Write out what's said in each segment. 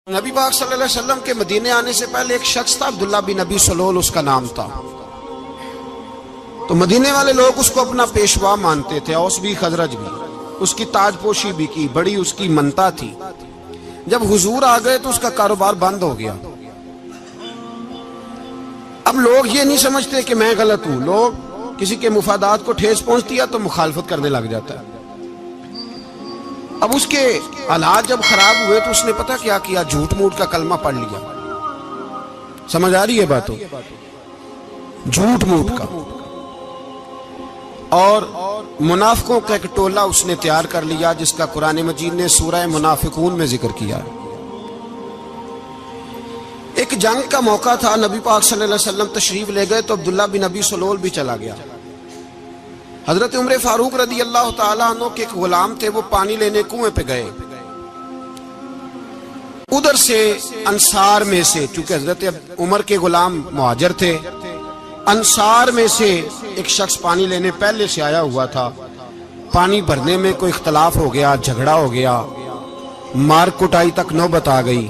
نبی پاک صلی اللہ علیہ وسلم کے مدینے آنے سے پہلے ایک شخص تھا، عبداللہ بن ابی سلول اس کا نام تھا۔ تو مدینے والے لوگ اس کو اپنا پیشوا مانتے تھے، اوس بھی خزرج بھی، اس کی تاج پوشی بھی کی، بڑی اس کی منتا تھی۔ جب حضور آ گئے تو اس کا کاروبار بند ہو گیا۔ اب لوگ یہ نہیں سمجھتے کہ میں غلط ہوں، لوگ کسی کے مفادات کو ٹھیس پہنچتی ہے تو مخالفت کرنے لگ جاتا ہے۔ اب اس کے حالات جب خراب ہوئے تو اس نے پتہ کیا کیا، جھوٹ موٹ کا کلمہ پڑھ لیا۔ سمجھ آ رہی ہے باتوں؟ جھوٹ موٹ کا، اور منافقوں کا ایک ٹولہ اس نے تیار کر لیا جس کا قرآن مجید نے سورہ منافقون میں ذکر کیا۔ ایک جنگ کا موقع تھا، نبی پاک صلی اللہ علیہ وسلم تشریف لے گئے تو عبداللہ بن ابی سلول بھی چلا گیا۔ حضرت عمر فاروق رضی اللہ تعالیٰ عنہ کے ایک غلام تھے، وہ پانی لینے کنویں پہ گئے۔ ادھر سے انصار میں سے، چونکہ حضرت عمر کے غلام مہاجر تھے، انصار میں سے ایک شخص پانی لینے پہلے سے آیا ہوا تھا۔ پانی بھرنے میں کوئی اختلاف ہو گیا، جھگڑا ہو گیا، مار کٹائی تک نوبت آ گئی۔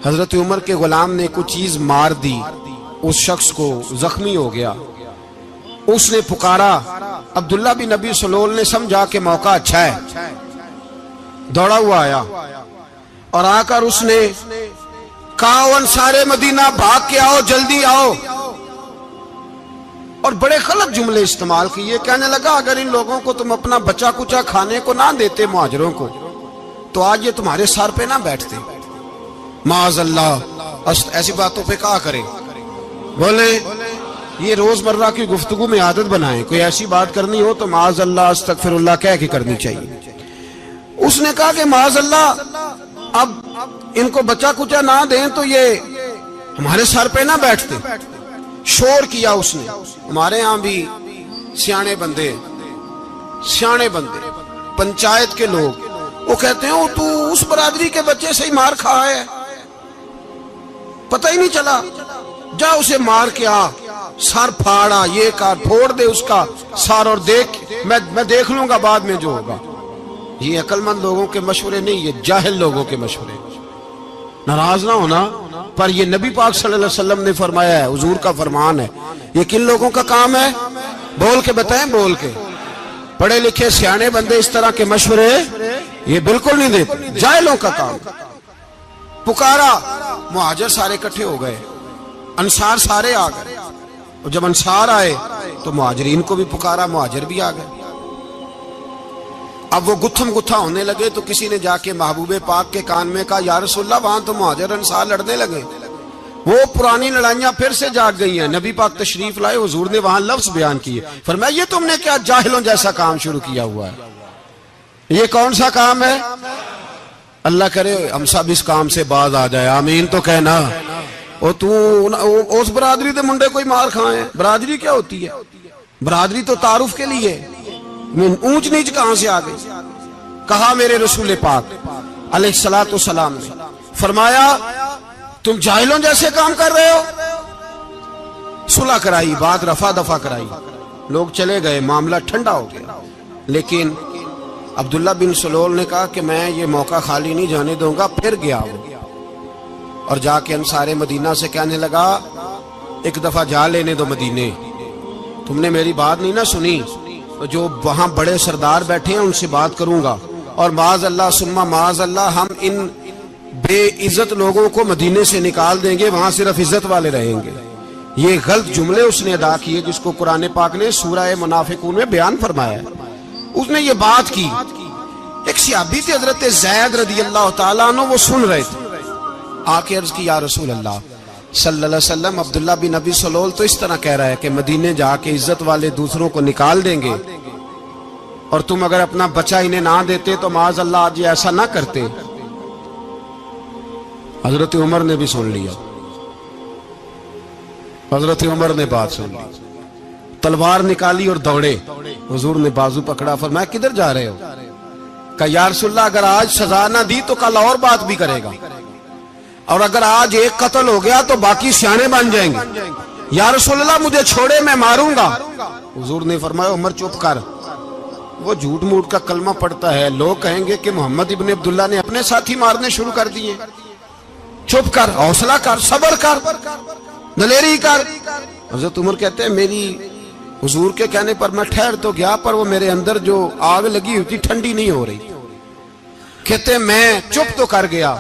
حضرت عمر کے غلام نے کچھ چیز مار دی، اس شخص کو زخمی ہو گیا۔ اس نے پکارا، عبداللہ بن ابی سلول نے سمجھا کہ موقع اچھا ہے، دوڑا ہوا آیا اور آ کر اس نے کہا، انصار مدینہ بھاگ کے آؤ، جلدی آؤ، اور بڑے غلط جملے استعمال کیے۔ کہنے لگا، اگر ان لوگوں کو تم اپنا بچا کچا کھانے کو نہ دیتے مہاجروں کو تو آج یہ تمہارے سر پہ نہ بیٹھتے۔ معاذ اللہ، ایسی باتوں پہ کہا کرے، بولے یہ روزمرہ کی گفتگو میں عادت بنائیں، کوئی ایسی بات کرنی ہو تو معاذ اللہ استغفر اللہ کہہ کے کرنی چاہیے۔ اس نے کہا کہ معاذ اللہ، اب ان کو بچا کچا نہ دیں تو یہ ہمارے سر پہ نہ بیٹھتے۔ شور کیا اس نے۔ ہمارے ہاں بھی سیانے بندے پنچایت کے لوگ، وہ کہتے ہیں تو اس برادری کے بچے سے ہی مار کھا ہے، پتہ ہی نہیں چلا، جا اسے مار کے آ، سر پھاڑا، یہ کار پھوڑ دے اس کا سر، اور دیکھ میں دیکھ لوں گا بعد میں جو ہوگا۔ یہ عقل مند لوگوں کے مشورے نہیں، یہ جاہل لوگوں کے مشورے۔ ناراض نہ ہونا، پر یہ نبی پاک صلی اللہ علیہ وسلم نے فرمایا ہے، حضور کا فرمان ہے۔ یہ کن لوگوں کا کام ہے؟ بول کے بتائیں، بول کے۔ پڑھے لکھے سیانے بندے اس طرح کے مشورے یہ بالکل نہیں دیتے، جاہلوں کا کام۔ پکارا، مہاجر سارے اکٹھے ہو گئے، انصار سارے آ گئے، اور جب انصار آئے تو مہاجرین کو بھی پکارا، مہاجر بھی آ گئے۔ اب وہ گتھم گتھا ہونے لگے تو کسی نے جا کے محبوب پاک کے کان میں کہا، یا رسول اللہ، وہاں تو مہاجر انصار لڑنے لگے، وہ پرانی لڑائیاں پھر سے جاگ گئی ہیں۔ نبی پاک تشریف لائے، حضور نے وہاں لفظ بیان کیے، فرمایا یہ تم نے کیا جاہلوں جیسا کام شروع کیا ہوا ہے؟ یہ کون سا کام ہے؟ اللہ کرے ہم سب اس کام سے باز آ جائے، آمین تو کہنا۔ اور تو اس برادری دے منڈے کوئی مار کھائے، برادری کیا ہوتی ہے؟ برادری تو تعارف کے لیے، اونچ نیچ کہاں سے آ گئی؟ کہا میرے رسول پاک علیہ الصلوۃ والسلام نے، فرمایا تم جاہلوں جیسے کام کر رہے ہو۔ صلح کرائی، بات رفع دفع کرائی، لوگ چلے گئے، معاملہ ٹھنڈا ہو گیا۔ لیکن عبداللہ بن سلول نے کہا کہ میں یہ موقع خالی نہیں جانے دوں گا۔ پھر گیا وہ، اور جا کے انصار مدینہ سے کہنے لگا، ایک دفعہ جا لینے دو مدینے، تم نے میری بات نہیں نہ سنی، جو وہاں بڑے سردار بیٹھے ہیں ان سے بات کروں گا، اور معاذ اللہ ثم معاذ اللہ ہم ان بے عزت لوگوں کو مدینے سے نکال دیں گے، وہاں صرف عزت والے رہیں گے۔ یہ غلط جملے اس نے ادا کیے جس کو قرآن پاک نے سورہ منافقون میں بیان فرمایا ہے۔ اس نے یہ بات کی۔ ایک صحابی تھے حضرت زید رضی اللہ تعالیٰ عنہ، وہ سن رہے تھے، آ کے عرض کی، یا رسول اللہ صلی اللہ علیہ وسلم، عبداللہ بن ابی سلول تو اس طرح کہہ رہا ہے کہ مدینے جا کے عزت والے دوسروں کو نکال دیں گے، اور تم اگر اپنا بچہ انہیں نہ دیتے تو معاذ اللہ آج یہ ایسا نہ کرتے۔ حضرت عمر نے بھی سن لیا، حضرت عمر نے بات سن لی، تلوار نکالی اور دوڑے۔ حضور نے بازو پکڑا، فرمایا کدھر جا رہے ہو؟ کہا یا رسول اللہ، اگر آج سزا نہ دی تو کل اور بات بھی کرے گا، اور اگر آج ایک قتل ہو گیا تو باقی سیانے بن جائیں گے۔ یا رسول اللہ مجھے چھوڑے، میں ماروں گا۔ حضور نے فرمایا عمر چپ کر، وہ جھوٹ موٹ کا کلمہ پڑھتا ہے، لوگ کہیں گے کہ محمد ابن عبداللہ نے اپنے ساتھی مارنے شروع کر دیے۔ چپ کر، حوصلہ کر، صبر کر، دلیری کر۔ حضرت عمر کہتے ہیں میری حضور کے کہنے پر میں ٹھہر تو گیا، پر وہ میرے اندر جو آگ لگی ہوئی تھی ٹھنڈی نہیں ہو رہی۔ کہتے ہیں میں چپ تو کر گیا۔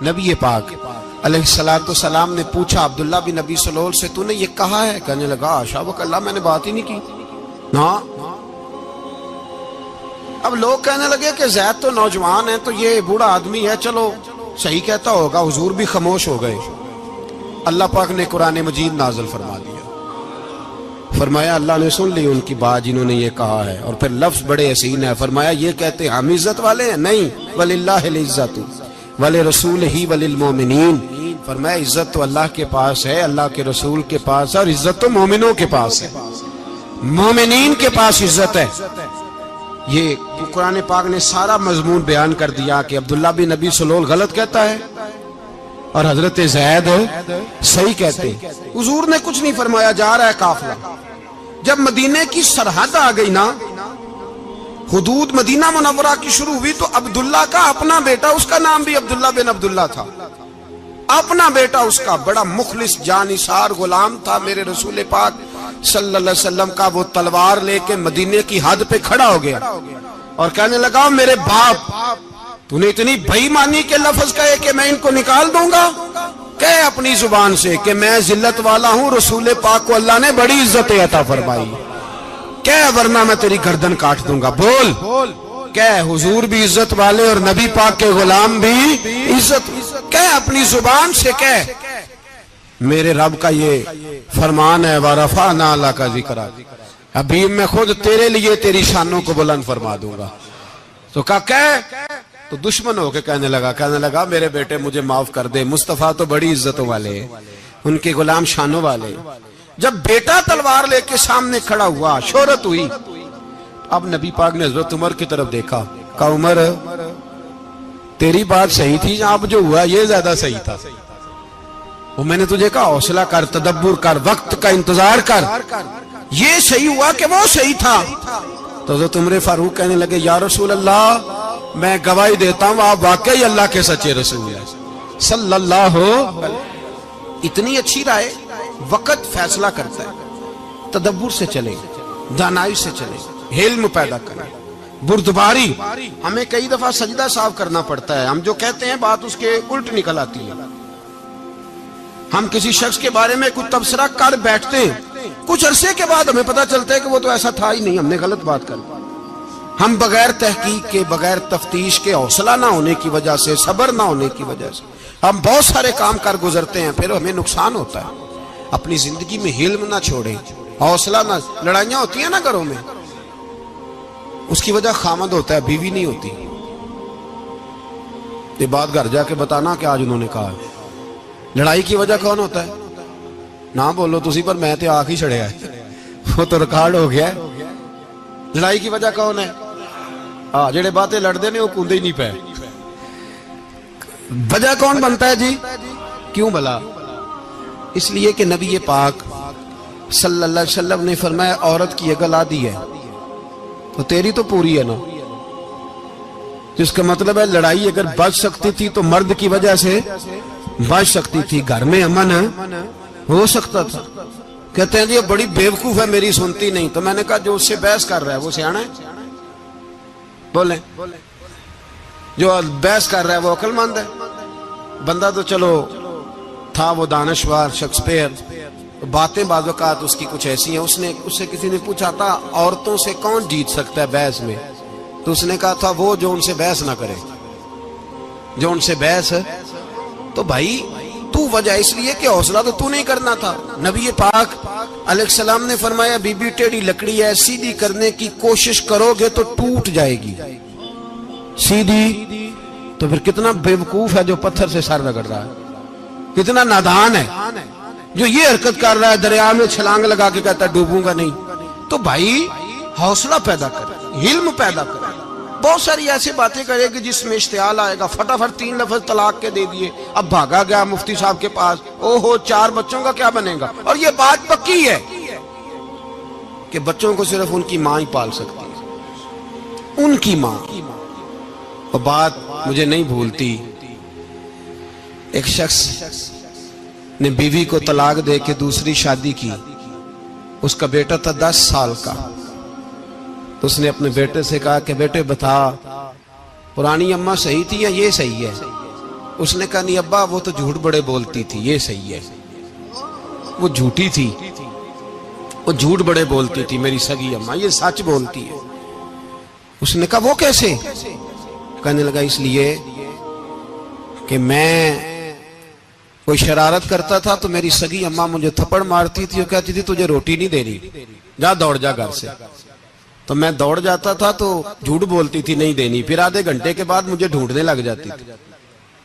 نبی پاک علیہ السلام نے پوچھا عبداللہ بن ابی سلول سے، تو نے یہ کہا ہے؟ کہنے لگا حاشا و کلا، میں نے بات ہی نہیں کی نا۔ اب لوگ کہنے لگے کہ زید تو نوجوان ہے، تو یہ بوڑھا آدمی ہے، چلو صحیح کہتا ہوگا۔ حضور بھی خاموش ہو گئے۔ اللہ پاک نے قرآن مجید نازل فرما دیا، فرمایا اللہ نے سن لی ان کی بات جنہوں نے یہ کہا ہے، اور پھر لفظ بڑے حسین ہے، فرمایا یہ کہتے ہم عزت والے ہیں؟ نہیں، وَلِلَّهِ الْعِزَّةُ وَلِرَسُولِهِ وَلِلْمُؤْمِنِينَ، فرمایا عزت تو اللہ کے پاس ہے، اللہ کے رسول کے پاس ہے، اور عزت تو مومنوں کے پاس ہے، مومنین کے پاس عزت ہے۔ یہ قرآن پاک نے سارا مضمون بیان کر دیا کہ عبداللہ بن ابی سلول غلط کہتا ہے اور حضرت زید صحیح کہتے ہیں۔ حضور نے کچھ نہیں فرمایا، جا رہا ہے قافلہ۔ جب مدینے کی سرحد آ گئی نا، حدود مدینہ منورہ کی شروع ہوئی، تو عبداللہ کا اپنا بیٹا، اس کا نام بھی عبداللہ بن عبداللہ تھا، اپنا بیٹا اس کا بڑا مخلص جانثار غلام تھا میرے رسول پاک صلی اللہ علیہ وسلم کا، وہ تلوار لے کے مدینے کی حد پہ کھڑا ہو گیا اور کہنے لگا میرے باپ، تو نے اتنی بے ایمانی کے لفظ کہے کہ میں ان کو نکال دوں گا؟ کہے اپنی زبان سے کہ میں ذلت والا ہوں، رسول پاک کو اللہ نے بڑی عزت عطا فرمائی، کہے ورنہ میں تیری گردن کاٹ دوں گا۔ بول، کہے حضور بھی عزت والے اور نبی پاک کے غلام بھی عزت، کہے اپنی زبان سے، کہے میرے رب کا یہ فرمان ہے وَرَفَعْنَا لَكَ ذِكْرَكَ، ابھی میں خود تیرے لیے تیری شانوں کو بلند فرما دوں گا۔ تو کہا کہے، تو دشمن ہو کے کہنے لگا میرے بیٹے مجھے معاف کر دے، مصطفیٰ تو بڑی عزتوں والے ہیں، ان کے غلام شانوں والے۔ جب بیٹا تلوار لے کے سامنے کھڑا ہوا، شہرت ہوئی، اب نبی پاک نے حضرت عمر کی طرف دیکھا، کہا عمر تیری بات صحیح تھی، اب جو ہوا یہ زیادہ صحیح تھا، وہ میں نے تجھے کہا حوصلہ کر، تدبر کر، وقت کا انتظار کر، یہ صحیح ہوا کہ وہ صحیح تھا۔ تو حضرت عمر فاروق کہنے لگے یا رسول اللہ، میں گواہی دیتا ہوں آپ واقعی اللہ کے سچے رسول ہیں صلی اللہ علیہ۔ اتنی اچھی رائے، وقت فیصلہ کرتا ہے، تدبر سے چلے، دانائی سے چلے، علم پیدا کریں، بردباری۔ ہمیں کئی دفعہ سجدہ صاف کرنا پڑتا ہے، ہم جو کہتے ہیں بات اس کے الٹ نکل آتی ہے۔ ہم کسی شخص کے بارے میں کچھ تبصرہ کر بیٹھتے ہیں، کچھ عرصے کے بعد ہمیں پتہ چلتا ہے کہ وہ تو ایسا تھا ہی نہیں، ہم نے غلط بات کر۔ ہم بغیر تحقیق کے، بغیر تفتیش کے، حوصلہ نہ ہونے کی وجہ سے، صبر نہ ہونے کی وجہ سے ہم بہت سارے کام کر گزرتے ہیں، پھر ہمیں نقصان ہوتا ہے۔ اپنی زندگی میں علم نہ چھوڑیں، حوصلہ نہ، لڑائیاں ہوتی ہیں نا گھروں میں، اس کی وجہ خامد ہوتا ہے، بیوی نہیں ہوتی۔ یہ بات گھر جا کے بتانا کہ آج انہوں نے کہا لڑائی کی وجہ کون ہوتا ہے؟ نہ بولو تسی، پر میں تے آنکھ ہی چھڑیا ہے، وہ تو ریکارڈ ہو گیا ہے۔ لڑائی کی وجہ کون ہے؟ جڑے باتیں لڑتے ہیں وہ کندے ہی نہیں پے۔ وجہ کون بنتا ہے جی؟ کیوں بھلا؟ اس لیے کہ نبی پاک صلی اللہ علیہ وسلم نے فرمایا عورت کی عقل آدھی ہے تو تیری تو پوری ہے نا، جس کا مطلب ہے لڑائی اگر بچ سکتی تھی تو مرد کی وجہ سے بچ سکتی تھی، گھر میں امن ہو سکتا تھا۔ کہتے ہیں جی بڑی بیوقوف ہے، میری سنتی نہیں۔ تو میں نے کہا جو اس سے بحث کر رہا ہے وہ سیانا ہے؟ بولیں، جو بحث کر رہا ہے وہ عقل مند ہے؟ بندہ تو چلو تھا وہ دانشور شیکسپیئر، باتیں بعض اوقات اس کی کچھ ایسی ہیں۔ اس سے کسی نے پوچھا تھا عورتوں سے کون جیت سکتا ہے بحث میں، تو اس نے کہا تھا وہ جو ان سے بحث نہ کرے، جو ان سے بحث۔ تو بھائی تو وجہ اس لیے کہ حوصلہ تو نہیں کرنا تھا۔ نبی پاک علیہ السلام نے فرمایا بی بی ٹیڑھی لکڑی ہے، سیدھی کرنے کی کوشش کرو گے تو ٹوٹ جائے گی سیدھی۔ تو پھر کتنا بیوقوف ہے جو پتھر سے سر رگڑ رہا ہے، کتنا نادان ہے جو یہ حرکت کر رہا ہے، دریا میں چھلانگ لگا کے کہتا ہے ڈوبوں گا نہیں۔ تو بھائی حوصلہ پیدا کرے، علم پیدا کرے۔ بہت ساری ایسی باتیں کرے کہ جس میں اشتعال آئے گا، فٹافٹ 3 لفظ طلاق کے دے دیے، اب بھاگا گیا مفتی صاحب کے پاس، او ہو 4 بچوں کا کیا بنے گا؟ اور یہ بات پکی ہے کہ بچوں کو صرف ان کی ماں ہی پال سکتی ہے، ان کی ماں۔ اور بات مجھے نہیں بھولتی، ایک شخص نے بیوی کو طلاق دے کے دوسری شادی کی. اس کا بیٹا تھا 10 سال کا. تو اس نے اپنے بیٹے سے کہا کہ بیٹے بتا پرانی اماں صحیح تھی یا یہ صحیح ہے؟ اس نے کہا نہیں ابا وہ تو جھوٹ بڑے بولتی تھی، یہ صحیح ہے. وہ جھوٹی تھی، وہ جھوٹ بڑے بولتی تھی میری سگی اماں، یہ سچ بولتی ہے. اس نے کہا وہ کیسے؟ کہنے لگا اس لیے کہ میں کوئی شرارت کرتا تھا تو میری سگی اماں مجھے تھپڑ مارتی تھی اور کہتی تھی تجھے روٹی نہیں دینی، جا دوڑ جا گھر سے. تو میں دوڑ جاتا تھا تو جھوٹ بولتی تھی نہیں دینی، پھر آدھے گھنٹے کے بعد مجھے ڈھونڈنے لگ جاتی تھی،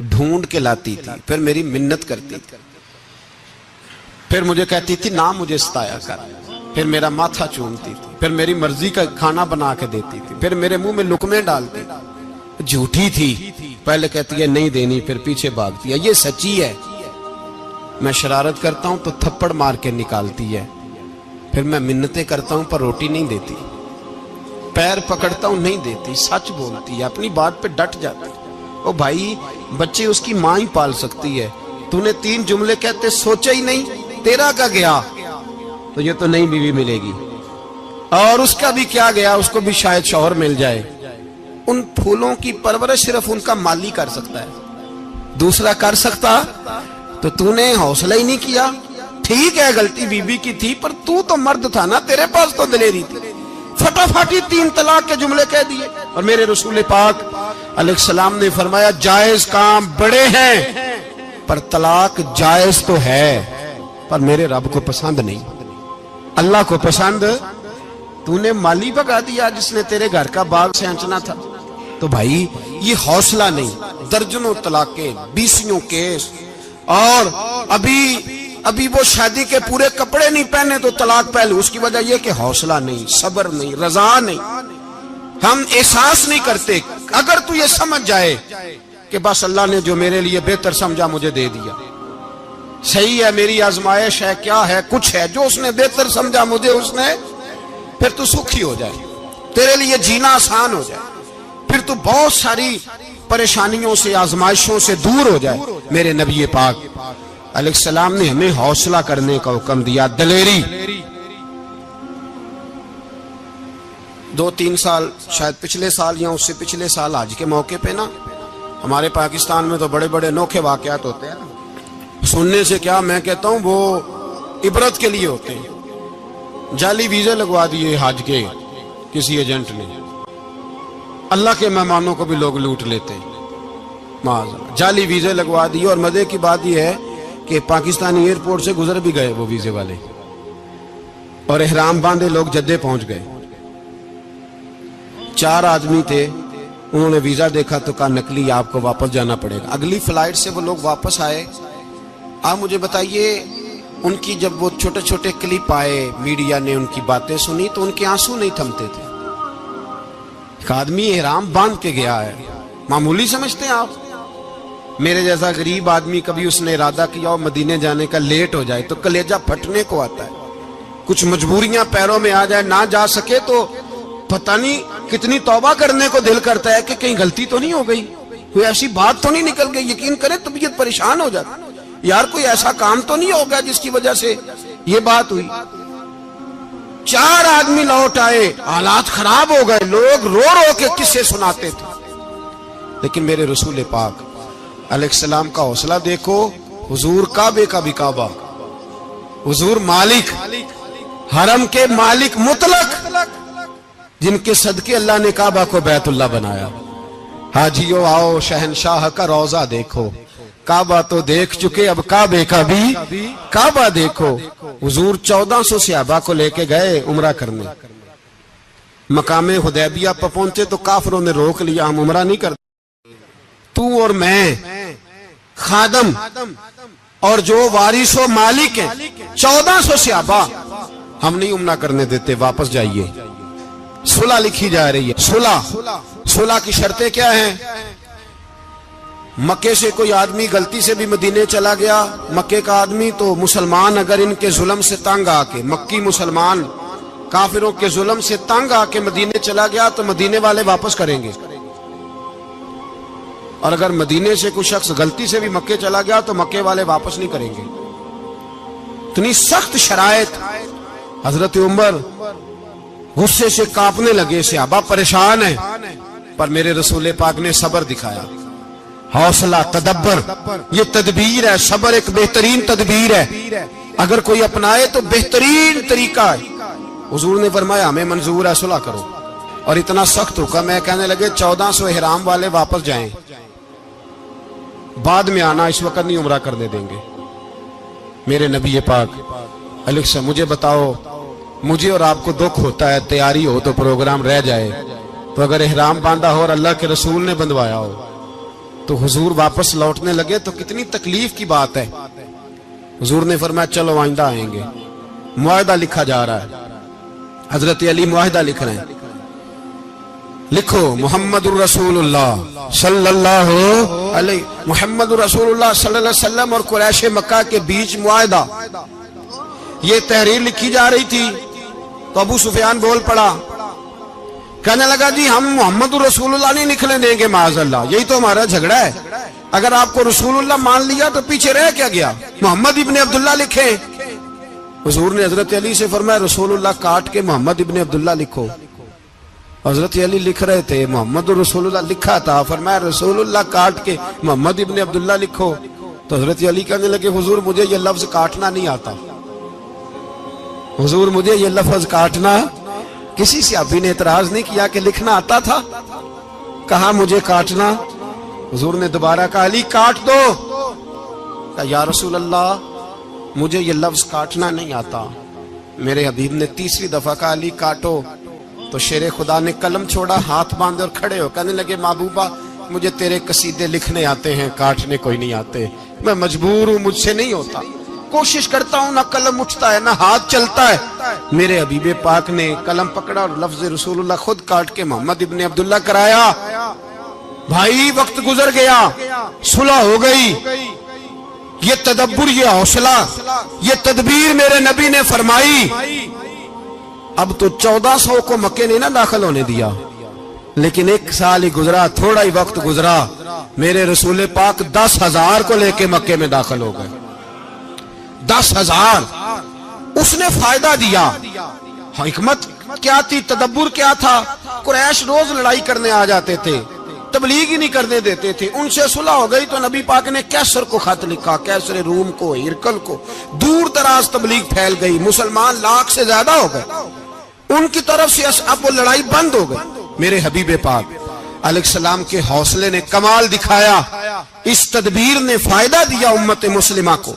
ڈھونڈ کے لاتی تھی، پھر میری منت کرتی تھی، پھر مجھے کہتی تھی نہ مجھے ستایا کر، پھر میرا ماتھا چومتی تھی، پھر میری مرضی کا کھانا بنا کے دیتی تھی، پھر میرے منہ میں لقمے ڈالتی تھی. جھوٹی تھی، پہلے کہتی ہے نہیں دینی پھر پیچھے بھاگتی ہے. یہ سچی ہے، میں شرارت کرتا ہوں تو تھپڑ مار کے نکالتی ہے، پھر میں منتیں کرتا ہوں پر روٹی نہیں دیتی، پیر پکڑتا ہوں نہیں دیتی. سچ بولتی ہے، اپنی بات پہ ڈٹ جاتی. او بھائی بچے اس کی ماں ہی پال سکتی ہے، تو نے 3 جملے کہتے سوچا ہی نہیں، تیرا کا گیا تو یہ تو نئی بیوی ملے گی، اور اس کا بھی کیا گیا، اس کو بھی شاید شوہر مل جائے. ان پھولوں کی پرورش صرف ان کا مالی کر سکتا ہے، دوسرا کر سکتا تو نے حوصلہ ہی نہیں کیا. ٹھیک ہے غلطی بی بی کی تھی پر تو مرد تھا نا، تیرے پاس تو دلیری تھی. فٹافٹ 3 طلاق کے جملے کہہ دیے. اور میرے رسول پاک علیہ السلام نے فرمایا جائز کام بڑے ہیں پر طلاق جائز تو ہے پر میرے رب کو پسند نہیں، اللہ کو پسند. تو نے مالی بگا دیا جس نے تیرے گھر کا باغ سینچنا تھا. تو بھائی یہ حوصلہ نہیں، درجنوں طلاقیں، 20 کیس، اور ابھی وہ شادی کے پورے کپڑے نہیں پہنے تو طلاق پہلے. اس کی وجہ یہ کہ حوصلہ نہیں، صبر نہیں، رضا نہیں، ہم احساس نہیں کرتے. اگر تو یہ سمجھ جائے کہ بس اللہ نے جو میرے لیے بہتر سمجھا مجھے دے دیا، صحیح ہے میری آزمائش ہے، کیا ہے کچھ ہے جو اس نے بہتر سمجھا مجھے اس نے، پھر تو سکھی ہو جائے، تیرے لیے جینا آسان ہو جائے، پھر تو بہت ساری پریشانیوں سے آزمائشوں سے دور ہو جائے. میرے نبی پاک علیہ السلام نے ہمیں حوصلہ کرنے کا حکم دیا، دلیری. 2-3 سال شاید پچھلے سال یا اس سے پچھلے سال حج کے موقع پہ نا ہمارے پاکستان میں تو بڑے بڑے انوکھے واقعات ہوتے ہیں. سننے سے کیا میں کہتا ہوں وہ عبرت کے لیے ہوتے ہیں. جعلی ویزے لگوا دیے حج کے کسی ایجنٹ نے، اللہ کے مہمانوں کو بھی لوگ لوٹ لیتے ہیں. جعلی ویزے لگوا دیے. اور مزے کی بات یہ ہے کہ پاکستانی ایئرپورٹ سے گزر بھی گئے وہ ویزے والے، اور احرام باندھے لوگ جدے پہنچ گئے. 4 آدمی تھے، انہوں نے ویزا دیکھا تو کہا نقلی آپ کو واپس جانا پڑے گا. اگلی فلائٹ سے وہ لوگ واپس آئے. آپ مجھے بتائیے ان کی جب وہ چھوٹے چھوٹے کلپ آئے، میڈیا نے ان کی باتیں سنی تو ان کے آنسو نہیں تھمتے تھے. ایک آدمی احرام باندھ کے گیا ہے، معمولی سمجھتے ہیں آپ؟ میرے جیسا غریب آدمی کبھی اس نے ارادہ کیا اور مدینے جانے کا لیٹ ہو جائے تو کلیجہ پھٹنے کو آتا ہے. کچھ مجبوریاں پیروں میں آ جائے، نہ جا سکے تو پتہ نہیں کتنی توبہ کرنے کو دل کرتا ہے کہ کہیں غلطی تو نہیں ہو گئی، کوئی ایسی بات تو نہیں نکل گئی. یقین کریں طبیعت پریشان ہو جاتی، یار کوئی ایسا کام تو نہیں ہو گیا جس کی وجہ سے یہ بات ہوئی. 4 آدمی لوٹ آئے، حالات خراب ہو گئے، لوگ رو رو کے قصے سناتے تھے. لیکن میرے رسول پاک علیہ السلام کا حوصلہ دیکھو. حضور کعبے کا بھی کعبہ، حضور مالک، حرم کے مالک مطلق، جن کے صدقے اللہ نے کعبہ کو بیت اللہ بنایا. حاجیو آؤ شہنشاہ کا روضہ دیکھو، کعبہ تو دیکھ چکے اب کعبے کا بھی کعبہ دیکھو. حضور 1400 صحابہ کو لے کے گئے عمرہ کرنے. مقام حدیبیہ پر پہنچے تو کافروں نے روک لیا، ہم عمرہ نہیں کرتے. تو اور میں خادم اور جو وارث و مالک ہیں 1400 صحابہ، ہم نہیں عمرہ کرنے دیتے، واپس جائیے. صلح لکھی جا رہی ہے. صلح کی شرطیں کیا ہیں؟ مکے سے کوئی آدمی غلطی سے بھی مدینے چلا گیا، مکے کا آدمی، تو مسلمان اگر ان کے ظلم سے تنگ آ کے، مکی مسلمان کافروں کے ظلم سے تنگ آ کے مدینے چلا گیا تو مدینے والے واپس کریں گے. اور اگر مدینے سے کوئی شخص غلطی سے بھی مکے چلا گیا تو مکے والے واپس نہیں کریں گے. اتنی سخت شرائط. حضرت عمر غصے سے کانپنے لگے, صحابہ پریشان ہیں, پر میرے رسول پاک نے صبر دکھایا, حوصلہ, تدبر. یہ تدبیر ہے, صبر ایک بہترین تدبیر ہے, اگر کوئی اپنائے تو بہترین طریقہ ہے. حضور نے فرمایا ہمیں منظور ہے, صلح کرو. اور اتنا سخت حکم ہے, کہنے لگے 1400 احرام والے واپس جائیں, بعد میں آنا, اس وقت نہیں عمرہ کرنے دیں گے. میرے نبی پاک علیہ السلام, مجھے بتاؤ, مجھے اور آپ کو دکھ ہوتا ہے تیاری ہو تو پروگرام رہ جائے, تو اگر احرام باندھا ہو اور اللہ کے رسول نے بندھوایا ہو تو حضور واپس لوٹنے لگے تو کتنی تکلیف کی بات ہے. حضور نے فرمایا چلو آئندہ آئیں گے. معاہدہ لکھا جا رہا ہے, حضرت علی معاہدہ لکھ رہے ہیں. لکھو محمد الرسول اللہ صلی اللہ علیہ, محمد الرسول اللہ صلی اللہ علیہ وسلم اور قریش مکہ کے بیچ معاہدہ. یہ تحریر لکھی جا رہی تھی تو ابو سفیان بول پڑا, کہنے لگا جی ہم محمد الرسول اللہ نہیں لکھنے دیں گے معاذ اللہ, یہی تو ہمارا جھگڑا ہے. اگر آپ کو رسول اللہ مان لیا تو پیچھے رہ کیا گیا, محمد ابن عبداللہ لکھیں. حضور نے حضرت علی سے فرمایا رسول اللہ کاٹ کے محمد ابن عبداللہ لکھو. حضرت علی لکھ رہے تھے, محمد الرسول اللہ لکھا تھا, فرمایا رسول اللہ کاٹ کے محمد ابن عبداللہ لکھو. تو حضرت علی کہنے لگے حضور مجھے یہ لفظ کاٹنا نہیں آتا, حضور مجھے یہ لفظ کاٹنا. کسی صحابی نے اعتراض نہیں کیا کہ لکھنا آتا تھا, کہا مجھے کاٹنا. حضور نے دوبارہ کہا علی کاٹ دو. کہا یا رسول اللہ مجھے یہ لفظ کاٹنا نہیں آتا. میرے حبیب نے تیسری دفعہ کہا علی کاٹو. تو شیر خدا نے قلم چھوڑا, ہاتھ باندھے اور کھڑے ہو کہنے لگے محبوبہ مجھے تیرے قصیدے لکھنے آتے ہیں, کاٹنے کوئی نہیں آتے. میں مجبور ہوں, مجھ سے نہیں ہوتا, کوشش کرتا ہوں, نہ قلم اٹھتا ہے نہ ہاتھ چلتا ہے. میرے حبیب پاک نے قلم پکڑا اور لفظ رسول اللہ خود کاٹ کے محمد ابن عبداللہ کرایا. بھائی وقت گزر گیا, صلح ہو گئی. یہ تدبر, یہ حوصلہ, یہ تدبیر میرے نبی نے فرمائی. اب تو 1400 کو مکے نے نہ داخل ہونے دیا, لیکن 1 سال ہی گزرا, تھوڑا ہی وقت گزرا, میرے رسول پاک 10,000 کو لے کے مکے میں داخل ہو گئے. 10,000 اس نے فائدہ دیا. حکمت کیا تھی, تدبر کیا تھا. قریش روز لڑائی کرنے آ جاتے تھے, تبلیغ ہی نہیں کرنے دیتے تھے. ان سے صلح ہو گئی تو نبی پاک نے کیسر کو خط لکھا, کیسر روم کو, ہرکل کو. دور دراز تبلیغ پھیل گئی, مسلمان 100,000 سے زیادہ ہو گئے. ان کی طرف سے اب وہ لڑائی بند ہو گئی. میرے حبیب پاک علیہ السلام کے حوصلے نے کمال دکھایا, اس تدبیر نے فائدہ دیا امت مسلمہ کو.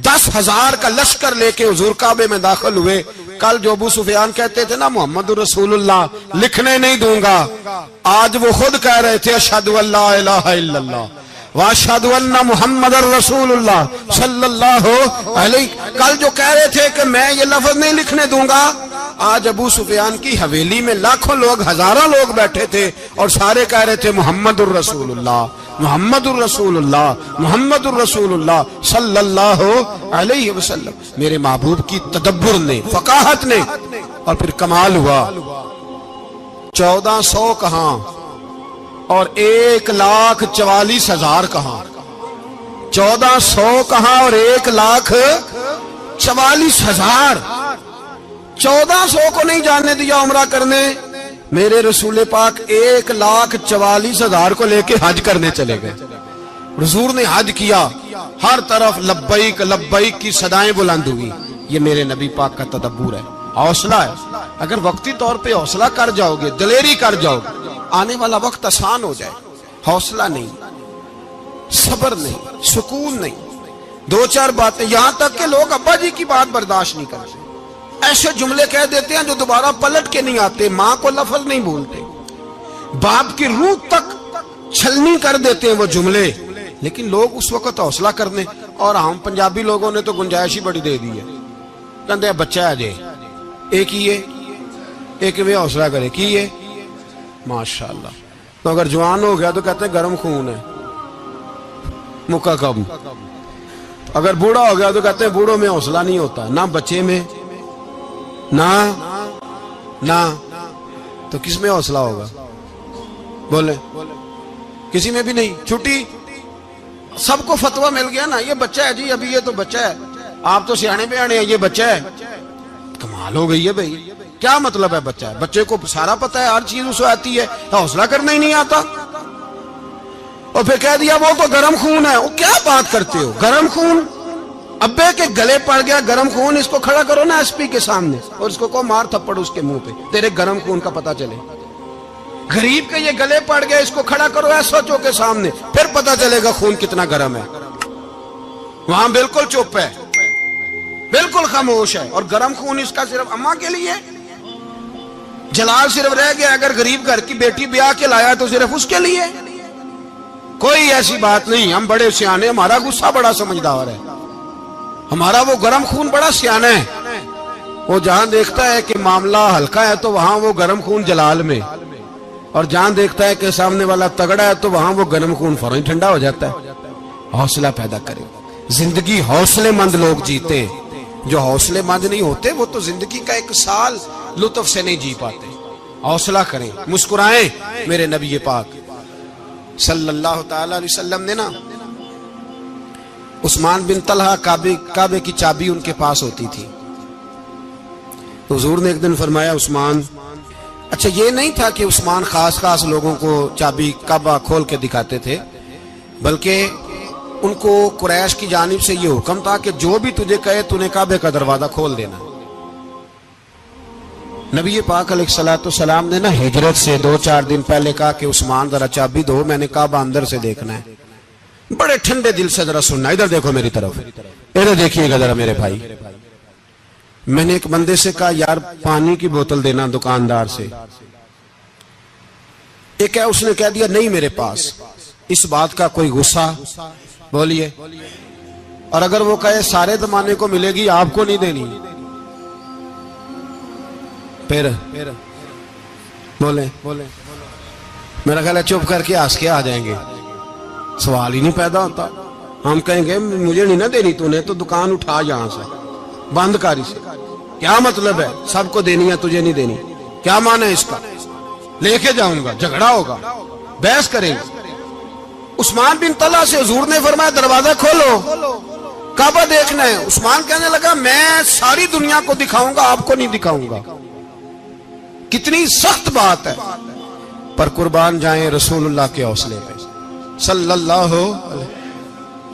10,000 کا لشکر لے کے حضور کعبے میں داخل ہوئے. کل جو ابو سفیان کہتے تھے نا محمد رسول اللہ لکھنے نہیں دوں گا, آج وہ خود کہہ رہے تھے اشہد ان لا الہ الا اللہ واشہد ان محمد رسول اللہ صلی اللہ علیہ. کل جو کہہ رہے تھے کہ میں یہ لفظ نہیں لکھنے دوں گا, آج ابو سفیان کی حویلی میں لاکھوں لوگ, ہزاروں لوگ بیٹھے تھے اور سارے کہہ رہے تھے محمد الرسول اللہ, محمد الرسول اللہ, محمد الرسول اللہ صلی اللہ علیہ وسلم. میرے محبوب کی تدبر نے, فقاہت نے, اور پھر کمال ہوا. 1400 کہاں اور 1,44,000 کہاں. 1400 کہاں اور 1,44,000. 1400 کو نہیں جانے دیا عمرہ کرنے. میرے رسول پاک 1,44,000 کو لے کے حج کرنے چلے گئے. حضور نے حج کیا, ہر طرف لبیک لبیک کی صدائیں بلند ہوئی. یہ میرے نبی پاک کا تدبر ہے, حوصلہ ہے. اگر وقتی طور پہ حوصلہ کر جاؤ گے, دلیری کر جاؤ گے, آنے والا وقت آسان ہو جائے. حوصلہ نہیں, صبر نہیں, سکون نہیں, 2-4 باتیں, یہاں تک کہ لوگ ابا جی کی بات برداشت نہیں کرتے, ایسے جملے کہہ دیتے ہیں جو دوبارہ پلٹ کے نہیں آتے. ماں کو لفظ نہیں بولتے, باپ کی روح تک چھلنی کر دیتے ہیں وہ جملے. لیکن لوگ اس وقت حوصلہ کرنے, اور ہم پنجابی لوگوں نے تو گنجائش ہی بڑی دے دی ہے. کہتے ہیں بچہ ہے جے, ایک ہی ہے, ایک میں حوصلہ کرے کی ہے ماشاءاللہ. تو اگر جوان ہو گیا تو کہتے ہیں گرم خون ہے, مکہ کم. اگر بوڑھا ہو گیا تو کہتے ہیں بوڑھوں میں حوصلہ نہیں ہوتا, نہ بچے میں نہ. تو کس میں حوصلہ ہوگا, بولے کسی میں بھی نہیں. چھٹی سب کو فتویٰ مل گیا نا, یہ بچہ ہے جی, ابھی یہ تو بچہ ہے, آپ تو سیانے بیانے ہیں, یہ بچہ ہے. کمال ہو گئی ہے بھائی. کیا مطلب ہے بچہ ہے؟ بچے کو سارا پتہ ہے, ہر چیز اسے آتی ہے, حوصلہ کرنا ہی نہیں آتا. اور پھر کہہ دیا وہ تو گرم خون ہے. وہ کیا بات کرتے ہو, گرم خون؟ ابے کے گلے پڑ گیا گرم خون, اس کو کھڑا کرو نا ایس پی کے سامنے اور اس کو مار تھپڑ اس کے منہ پہ, تیرے گرم خون کا پتہ چلے. غریب کے یہ گلے پڑ گیا, اس کو کھڑا کرو ایس ایچ او کے سامنے, پھر پتہ چلے گا خون کتنا گرم ہے. وہاں بالکل چپ ہے, بالکل خاموش ہے. اور گرم خون اس کا صرف اماں کے لیے, جلال صرف رہ گیا اگر غریب گھر کی بیٹی بیاہ کے لایا تو صرف اس کے لیے. کوئی ایسی بات نہیں. ہم بڑے سیانے, ہمارا غصہ بڑا سمجھدار ہے, ہمارا وہ گرم خون بڑا سیانا ہے. وہ جہاں دیکھتا ہے کہ معاملہ ہلکا ہے تو وہاں وہ گرم خون جلال میں, اور جہاں دیکھتا ہے کہ سامنے والا تگڑا ہے تو وہاں وہ گرم خون فوراً ٹھنڈا ہو جاتا ہے. حوصلہ پیدا کرے. زندگی حوصلے مند لوگ جیتے ہیں, جو حوصلے مند نہیں ہوتے وہ تو زندگی کا ایک سال لطف سے نہیں جی پاتے. حوصلہ کریں, مسکرائیں. میرے نبی پاک صلی اللہ تعالی علیہ وسلم نے نا عثمان بن طلحہ, کعبے کی چابی ان کے پاس ہوتی تھی. حضور نے ایک دن فرمایا عثمان, اچھا یہ نہیں تھا کہ عثمان خاص لوگوں کو چابی کعبہ کھول کے دکھاتے تھے, بلکہ ان کو قریش کی جانب سے یہ حکم تھا کہ جو بھی تجھے کہے تو نے کعبے کا دروازہ کھول دینا. نبی پاک علیہ الصلوۃ والسلام نے نا ہجرت سے 2-4 دن پہلے کہا کہ عثمان ذرا چابی دو, میں نے کعبہ اندر سے دیکھنا ہے. بڑے ٹھنڈے دل سے ذرا سننا, ادھر دیکھو میری طرف, ادھر دیکھیے گا ذرا میرے بھائی. میں نے ایک بندے سے کہا یار پانی کی بوتل دینا دکاندار سے. ایک ہے, اس نے کہہ دیا نہیں میرے پاس. اس بات کا کوئی غصہ بولیے, اور اگر وہ کہے سارے زمانے کو ملے گی آپ کو نہیں دینی, پھر بولے میرا خیال ہے چپ کر کے ہنس کے آ جائیں گے, سوال ہی نہیں پیدا ہوتا. ہم کہیں گے مجھے نہیں نہ دینی, تو نے تو دکان اٹھا یہاں سے, بند کاری سے. کیا مطلب ہے سب کو دینی ہے تجھے نہیں دینی؟ کیا معنی ہے اس کا؟ لے کے جاؤں گا, جھگڑا ہوگا, بحث کریں گے. عثمان بن طلحہ سے حضور نے فرمایا دروازہ کھولو, کعبہ دیکھنا ہے. عثمان کہنے لگا میں ساری دنیا کو دکھاؤں گا, آپ کو نہیں دکھاؤں گا. کتنی سخت بات ہے, پر قربان جائیں رسول اللہ کے حوصلے پہ صلی اللہ علیہ.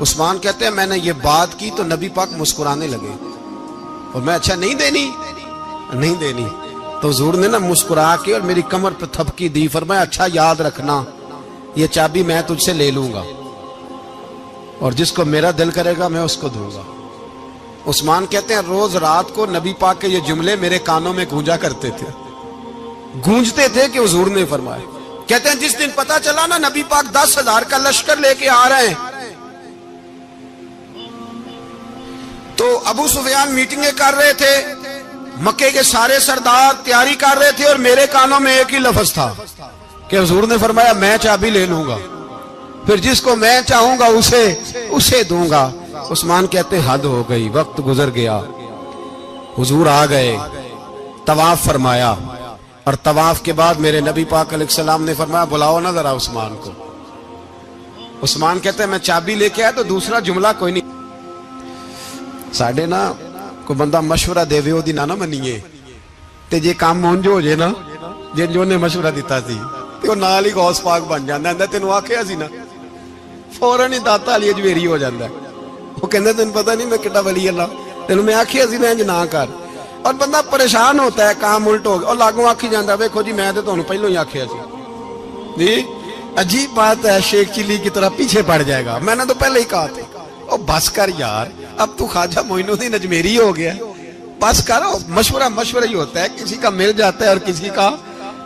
عثمان کہتے ہیں میں نے یہ بات کی تو نبی پاک مسکرانے لگے, اور میں اچھا نہیں دینی. تو حضور نے نا مسکرا کے اور میری کمر پہ تھپکی دی, فرمایا اچھا یاد رکھنا یہ چابی میں تجھ سے لے لوں گا, اور جس کو میرا دل کرے گا میں اس کو دوں گا. عثمان کہتے ہیں روز رات کو نبی پاک کے یہ جملے میرے کانوں میں گونجتے تھے کہ حضور نے فرمایا. کہتے ہیں جس دن پتا چلا نا نبی پاک 10,000 کا لشکر لے کے آ رہے ہیں, تو ابو سفیان میٹنگیں کر رہے تھے, مکے کے سارے سردار تیاری کر رہے تھے, اور میرے کانوں میں ایک ہی لفظ تھا کہ حضور نے فرمایا میں چابی لے لوں گا, پھر جس کو میں چاہوں گا اسے دوں گا. عثمان کہتے ہیں حد ہو گئی, وقت گزر گیا. حضور آ گئے, طواف فرمایا, اور طواف کے بعد میرے نبی پاک علیہ السلام نے فرمایا بلاؤ نا ذرا عثمان کو. عثمان کہتے ہیں میں چابی لے کے آیا تو دوسرا جملہ کوئی نہیں. ساڑھے نا کوئی بندہ مشورہ دے وے دی نہ منیے, تے جے کام مونجو ہو جائے نا, جن جو نے مشورہ دیتا سی تے وہ نال ہی غوث پاک بن جاندا ہے. تینوں آکھیا سی نا, فوراً ہی داتا علی اجمیری ہو جاندا ہے. وہ کہندا تینوں پتہ نہیں میں کڈا ولی اللہ, تینوں میں آکھیا سی میں انج نہ کر, اور بندہ پریشان ہوتا ہے, کام الٹ ہو گیا, اور لاگوں آکھی جاندا ویکھو جی میں تے تانوں پہلوں ہی آکھیا سی. جی عجیب بات ہے, شیخ چلی کی طرح پیچھے پڑ جائے گا, میں نے تو پہلے ہی کہا تھا. او بس کر یار, اب تو خواجہ معین الدین اجمیری ہو گیا, بس کرو. مشورہ ہی ہوتا ہے, کسی کا مل جاتا ہے اور کسی کا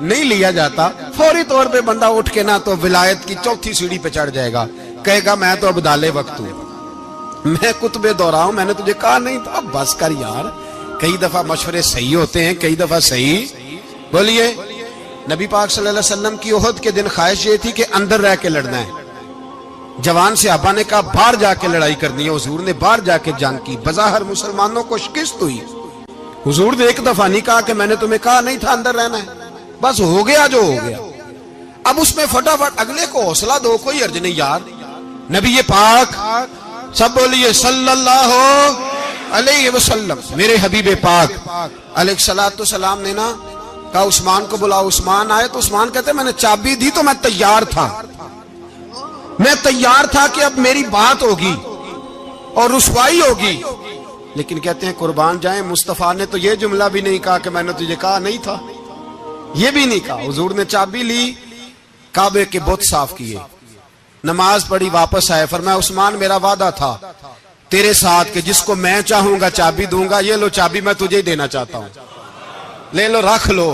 نہیں لیا جاتا. فوری طور پہ بندہ اٹھ کے نہ تو ولایت کی 4تھی سیڑھی پہ چڑھ جائے گا, کہے گا میں تو ابدال وقت ہوں, میں کتب دورہ ہوں, میں نے تجھے کہا نہیں تھا. بس کر یار, کئی دفعہ مشورے صحیح ہوتے ہیں, کئی دفعہ صحیح. بولیے. نبی پاک صلی اللہ علیہ وسلم کی احد کے دن خواہش یہ تھی کہ اندر رہ کے لڑنا ہے. جوان صحابہ نے کہا باہر جا کے لڑائی کرنی ہے. حضور نے باہر جا کے جنگ کی, بظاہر مسلمانوں کو شکست ہوئی. حضور نے ایک دفعہ نہیں کہا کہ میں نے تمہیں کہا نہیں تھا اندر رہنا ہے, بس ہو گیا جو ہو گیا. اب اس میں فٹافٹ اگلے کو حوصلہ دو، کوئی عرض نہیں یار. نبی پاک سب بولیے صلی اللہ علیہ وسلم، میرے حبیب پاک علیہ الصلوۃ والسلام نے نا کہا عثمان کو بلاؤ. عثمان آئے تو عثمان کہتے میں نے چابی دی تو میں تیار تھا، میں تیار تھا کہ اب میری بات ہوگی اور رسوائی ہوگی. لیکن کہتے ہیں قربان جائیں مصطفیٰ نے تو یہ جملہ بھی نہیں کہا کہ میں نے تجھے کہا نہیں تھا، یہ بھی نہیں کہا. حضور نے چابی لی، کعبے کے بت صاف کیے، نماز پڑھی، واپس آئے. فرمایا عثمان میرا وعدہ تھا تیرے ساتھ کہ جس کو میں چاہوں گا چابی دوں گا، یہ لو چابی میں تجھے ہی دینا چاہتا ہوں، لے لو رکھ لو.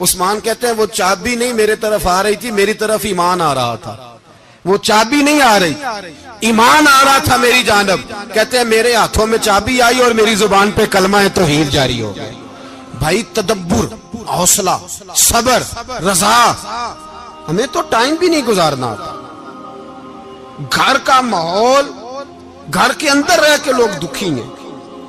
عثمان کہتے ہیں وہ چابی نہیں میرے طرف آ رہی تھی، میری طرف ایمان آ رہا تھا. وہ چابی نہیں آ رہی، ایمان آ رہا تھا میری جانب. کہتے ہیں میرے ہاتھوں میں چابی آئی اور میری زبان پہ کلمہ توحید جاری ہو گیا. بھائی تدبر، حوصلہ، صبر، رضا. ہمیں تو ٹائم بھی نہیں گزارنا آتا. گھر کا ماحول، گھر کے اندر رہ کے لوگ دکھی ہیں،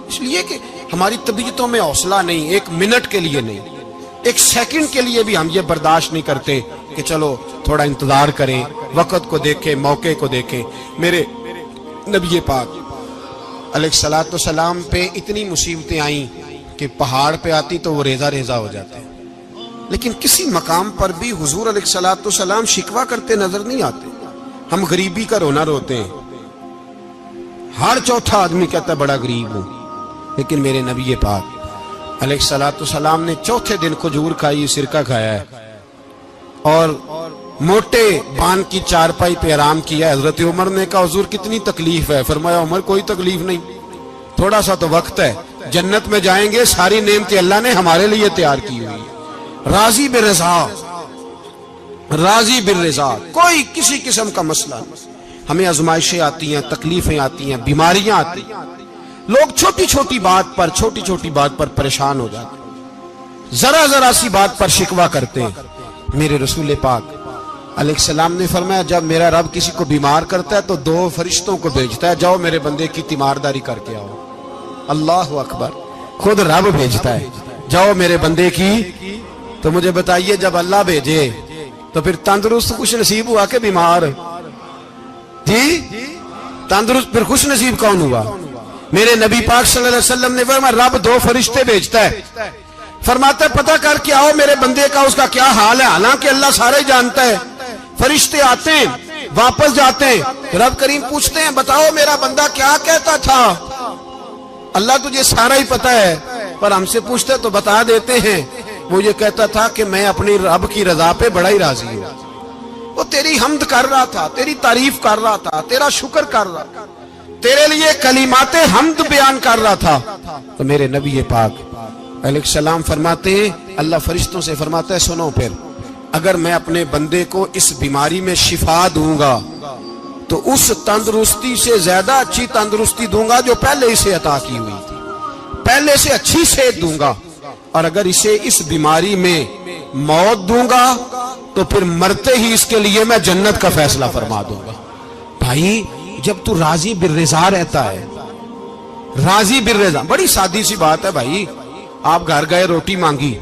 اس لیے کہ ہماری طبیعتوں میں حوصلہ نہیں، ایک منٹ کے لیے نہیں، ایک سیکنڈ کے لیے بھی ہم یہ برداشت نہیں کرتے کہ چلو تھوڑا انتظار کریں، وقت کو دیکھیں، موقع کو دیکھیں. میرے نبی پاک علیہ الصلوۃ والسلام پہ اتنی مصیبتیں آئیں کہ پہاڑ پہ آتی تو وہ ریزہ ریزہ ہو جاتے، لیکن کسی مقام پر بھی حضور علیہ الصلوۃ والسلام شکوہ کرتے نظر نہیں آتے. ہم غریبی کا رونا روتے ہیں، ہر چوتھا آدمی کہتا ہے بڑا غریب ہوں، لیکن میرے نبی پاک علیہ الصلوۃ والسلام نے چوتھے دن کھجور کھائی، سرکہ کھایا ہے اور موٹے بان کی چارپائی پہ آرام کیا. حضرت عمر نے کہا حضور کتنی تکلیف ہے؟ فرمایا عمر کوئی تکلیف نہیں، تھوڑا سا تو وقت ہے، جنت میں جائیں گے، ساری نعمتیں اللہ نے ہمارے لیے تیار کی ہوئی. راضی بالرضا، راضی بالرضا، کوئی کسی قسم کا مسئلہ نہیں. ہمیں آزمائشیں آتی ہیں، تکلیفیں آتی ہیں، بیماریاں آتی ہیں، لوگ چھوٹی چھوٹی بات پر پریشان ہو جاتے ہیں، ذرا ذرا سی بات پر شکوہ کرتے ہیں. میرے رسول پاک علیہ السلام نے فرمایا جب میرا رب کسی کو بیمار کرتا ہے تو 2 فرشتوں کو بھیجتا ہے، جاؤ میرے بندے کی تیمارداری کر کے آؤ. اللہ اکبر، خود رب بھیجتا ہے، جاؤ میرے بندے کی. تو مجھے بتائیے جب اللہ بھیجے تو پھر تندرست خوش نصیب ہوا کہ بیمار؟ جی تندرست پھر خوش نصیب کون ہوا؟ میرے نبی پاک صلی اللہ علیہ وسلم نے فرمایا رب 2 فرشتے بھیجتا ہے، فرماتا ہے پتہ کر کے آؤ میرے بندے کا اس کا کیا حال ہے، حالانکہ اللہ سارے جانتا ہے. فرشتے آتے ہیں، واپس جاتے ہیں، رب کریم پوچھتے ہیں بتاؤ میرا بندہ کیا کہتا تھا؟ اللہ تجھے سارا ہی پتہ ہے، پر ہم سے پوچھتے تو بتا دیتے ہیں. وہ یہ کہتا تھا کہ میں اپنی رب کی رضا پہ بڑا ہی راضی ہوں. وہ تیری حمد کر رہا تھا، تیری تعریف کر رہا تھا، تیرا شکر کر رہا تھا، تیرے لیے کلمات حمد بیان کر رہا تھا. تو میرے نبی پاک علیہ السلام فرماتے ہیں، اللہ فرشتوں سے فرماتا ہے سنو پھر اگر میں اپنے بندے کو اس بیماری میں شفا دوں گا تو اس تندرستی سے زیادہ اچھی تندرستی دوں گا جو پہلے اسے عطا کی ہوئی تھی، پہلے سے اچھی صحت دوں گا. اور اگر اسے اس بیماری میں موت دوں گا تو پھر مرتے ہی اس کے لیے میں جنت کا فیصلہ فرما دوں گا. بھائی جب تو راضی بالرضا رہتا ہے، راضی بالرضا، بڑی سادی سی بات ہے. بھائی آپ گھر گئے روٹی مانگی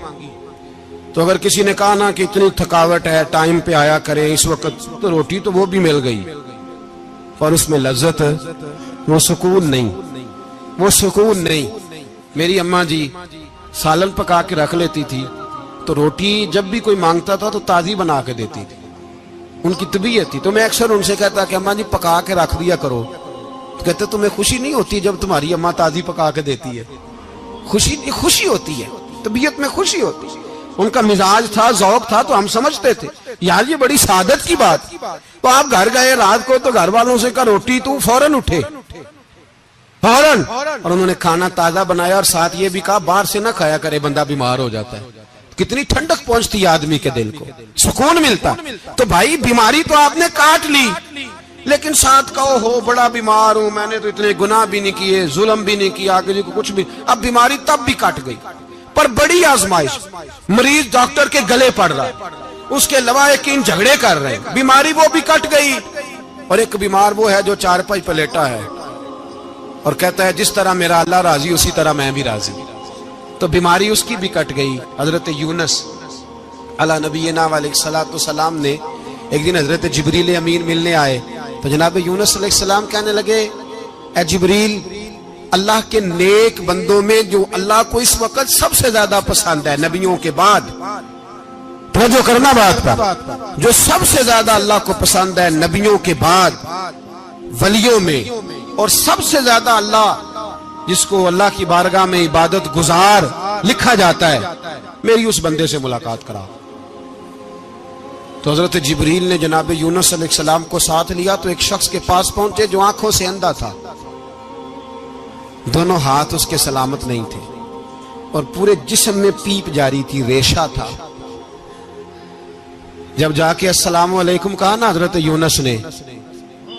تو اگر کسی نے کہا نا کہ اتنی تھکاوٹ ہے ٹائم پہ آیا کریں اس وقت، تو روٹی تو وہ بھی مل گئی اور اس میں لذت، وہ سکون نہیں، وہ سکون نہیں. میری اماں جی سالن پکا کے رکھ لیتی تھی تو روٹی جب بھی کوئی مانگتا تھا تو تازی بنا کے دیتی تھی، ان کی طبیعت تھی. تو میں اکثر ان سے کہتا کہ اماں جی پکا کے رکھ دیا کرو. تو کہتے تمہیں خوشی نہیں ہوتی جب تمہاری اماں تازی پکا کے دیتی ہے؟ خوشی ہوتی ہے، طبیعت میں خوشی ہوتی ہے. ان کا مزاج تھا، ذوق تھا، تو ہم سمجھتے تھے یار یہ بڑی سعادت کی بات. تو آپ گھر گئے رات کو تو گھر والوں سے کہا روٹی، تو فوراً اٹھے فوراً، اور انہوں نے کھانا تازہ بنایا اور ساتھ یہ بھی کہا باہر سے نہ کھایا کرے بندہ بیمار ہو جاتا ہے. کتنی ٹھنڈک پہنچتی ہے آدمی کے دل کو، سکون ملتا. تو بھائی بیماری تو آپ نے کاٹ لی، لیکن ساتھ کہو ہو بڑا بیمار ہوں، میں نے تو اتنے گناہ بھی نہیں کیے، ظلم بھی نہیں کیا، کسی کو کچھ بھی. اب بیماری تب بھی کٹ گئی، پر بڑی آزمائش، مریض ڈاکٹر کے گلے پڑ رہا ہے، اس کے لواحقین جھگڑے کر رہے ہیں، بیماری وہ بھی کٹ گئی. اور ایک بیمار وہ ہے جو چارپائی پہ لیٹا ہے اور کہتا ہے جس طرح میرا اللہ راضی اسی طرح میں بھی راضی. تو بیماری اس کی بھی کٹ گئی. حضرت یونس علی نبینا علیہ الصلوۃ والسلام نے ایک دن حضرت جبریل امین ملنے آئے تو جناب یونس علیہ السلام کہنے لگے اے جبریل اللہ کے نیک بندوں میں جو اللہ کو اس وقت سب سے زیادہ پسند ہے نبیوں کے بعد، توجہ کرنا بات پر، جو سب سے زیادہ اللہ کو پسند ہے نبیوں کے بعد ولیوں میں، اور سب سے زیادہ اللہ جس کو اللہ کی بارگاہ میں عبادت گزار لکھا جاتا ہے، میری اس بندے سے ملاقات کرا۔ تو حضرت جبریل نے جناب یونس علیہ السلام کو ساتھ لیا تو ایک شخص کے پاس پہنچے جو آنکھوں سے اندھا تھا، دونوں ہاتھ اس کے سلامت نہیں تھے اور پورے جسم میں پیپ جاری تھی، ریشہ تھا۔ جب جا کے السلام علیکم کہا نا حضرت یونس نے،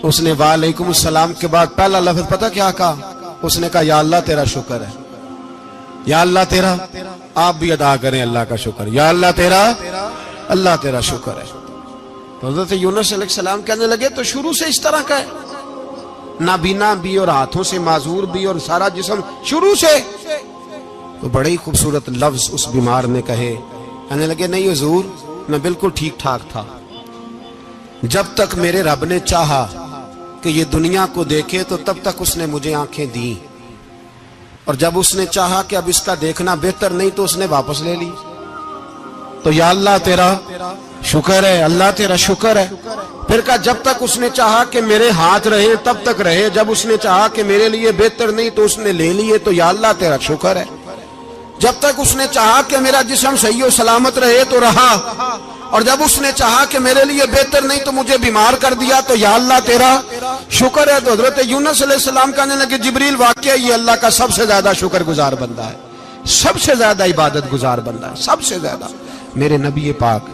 اس نے وعلیکم السلام کے بعد پہلا لفظ پتہ کیا کہا؟ اس نے کہا یا اللہ تیرا شکر ہے، یا اللہ تیرا، آپ بھی ادا کریں اللہ کا شکر، یا اللہ تیرا، اللہ تیرا شکر ہے۔ تو حضرت یونس علیہ السلام کہنے لگے تو شروع سے اس طرح کا ہے، نابینا بھی اور ہاتھوں سے معذور بھی اور سارا جسم شروع سے؟ تو بڑے ہی خوبصورت لفظ اس بیمار نے کہے، کہنے لگے نہیں حضور میں بالکل ٹھیک ٹھاک تھا، جب تک میرے رب نے چاہا کہ یہ دنیا کو دیکھے تو تب تک اس نے مجھے آنکھیں دیں، اور جب اس نے چاہا کہ اب اس کا دیکھنا بہتر نہیں تو اس نے واپس لے لی۔ تو یا اللہ تیرا شکر ہے، اللہ تیرا شکر ہے۔ پھر کہا جب تک اس نے چاہا کہ میرے ہاتھ رہے تب تک رہے، جب اس نے چاہا کہ میرے لیے بہتر نہیں تو اس نے لے لیے، تو یا اللہ تیرا شکر ہے۔ جب تک اس نے چاہا کہ میرا جسم صحیح و سلامت رہے تو رہا، اور جب اس نے چاہا کہ میرے لیے بہتر نہیں تو مجھے بیمار کر دیا، تو یا اللہ تیرا شکر ہے۔ تو حضرت یونس علیہ السلام کہنے لگے جبریل واقعہ یہ اللہ کا سب سے زیادہ شکر گزار بندہ ہے، سب سے زیادہ عبادت گزار بندہ ہے، سب سے زیادہ۔ میرے نبی پاک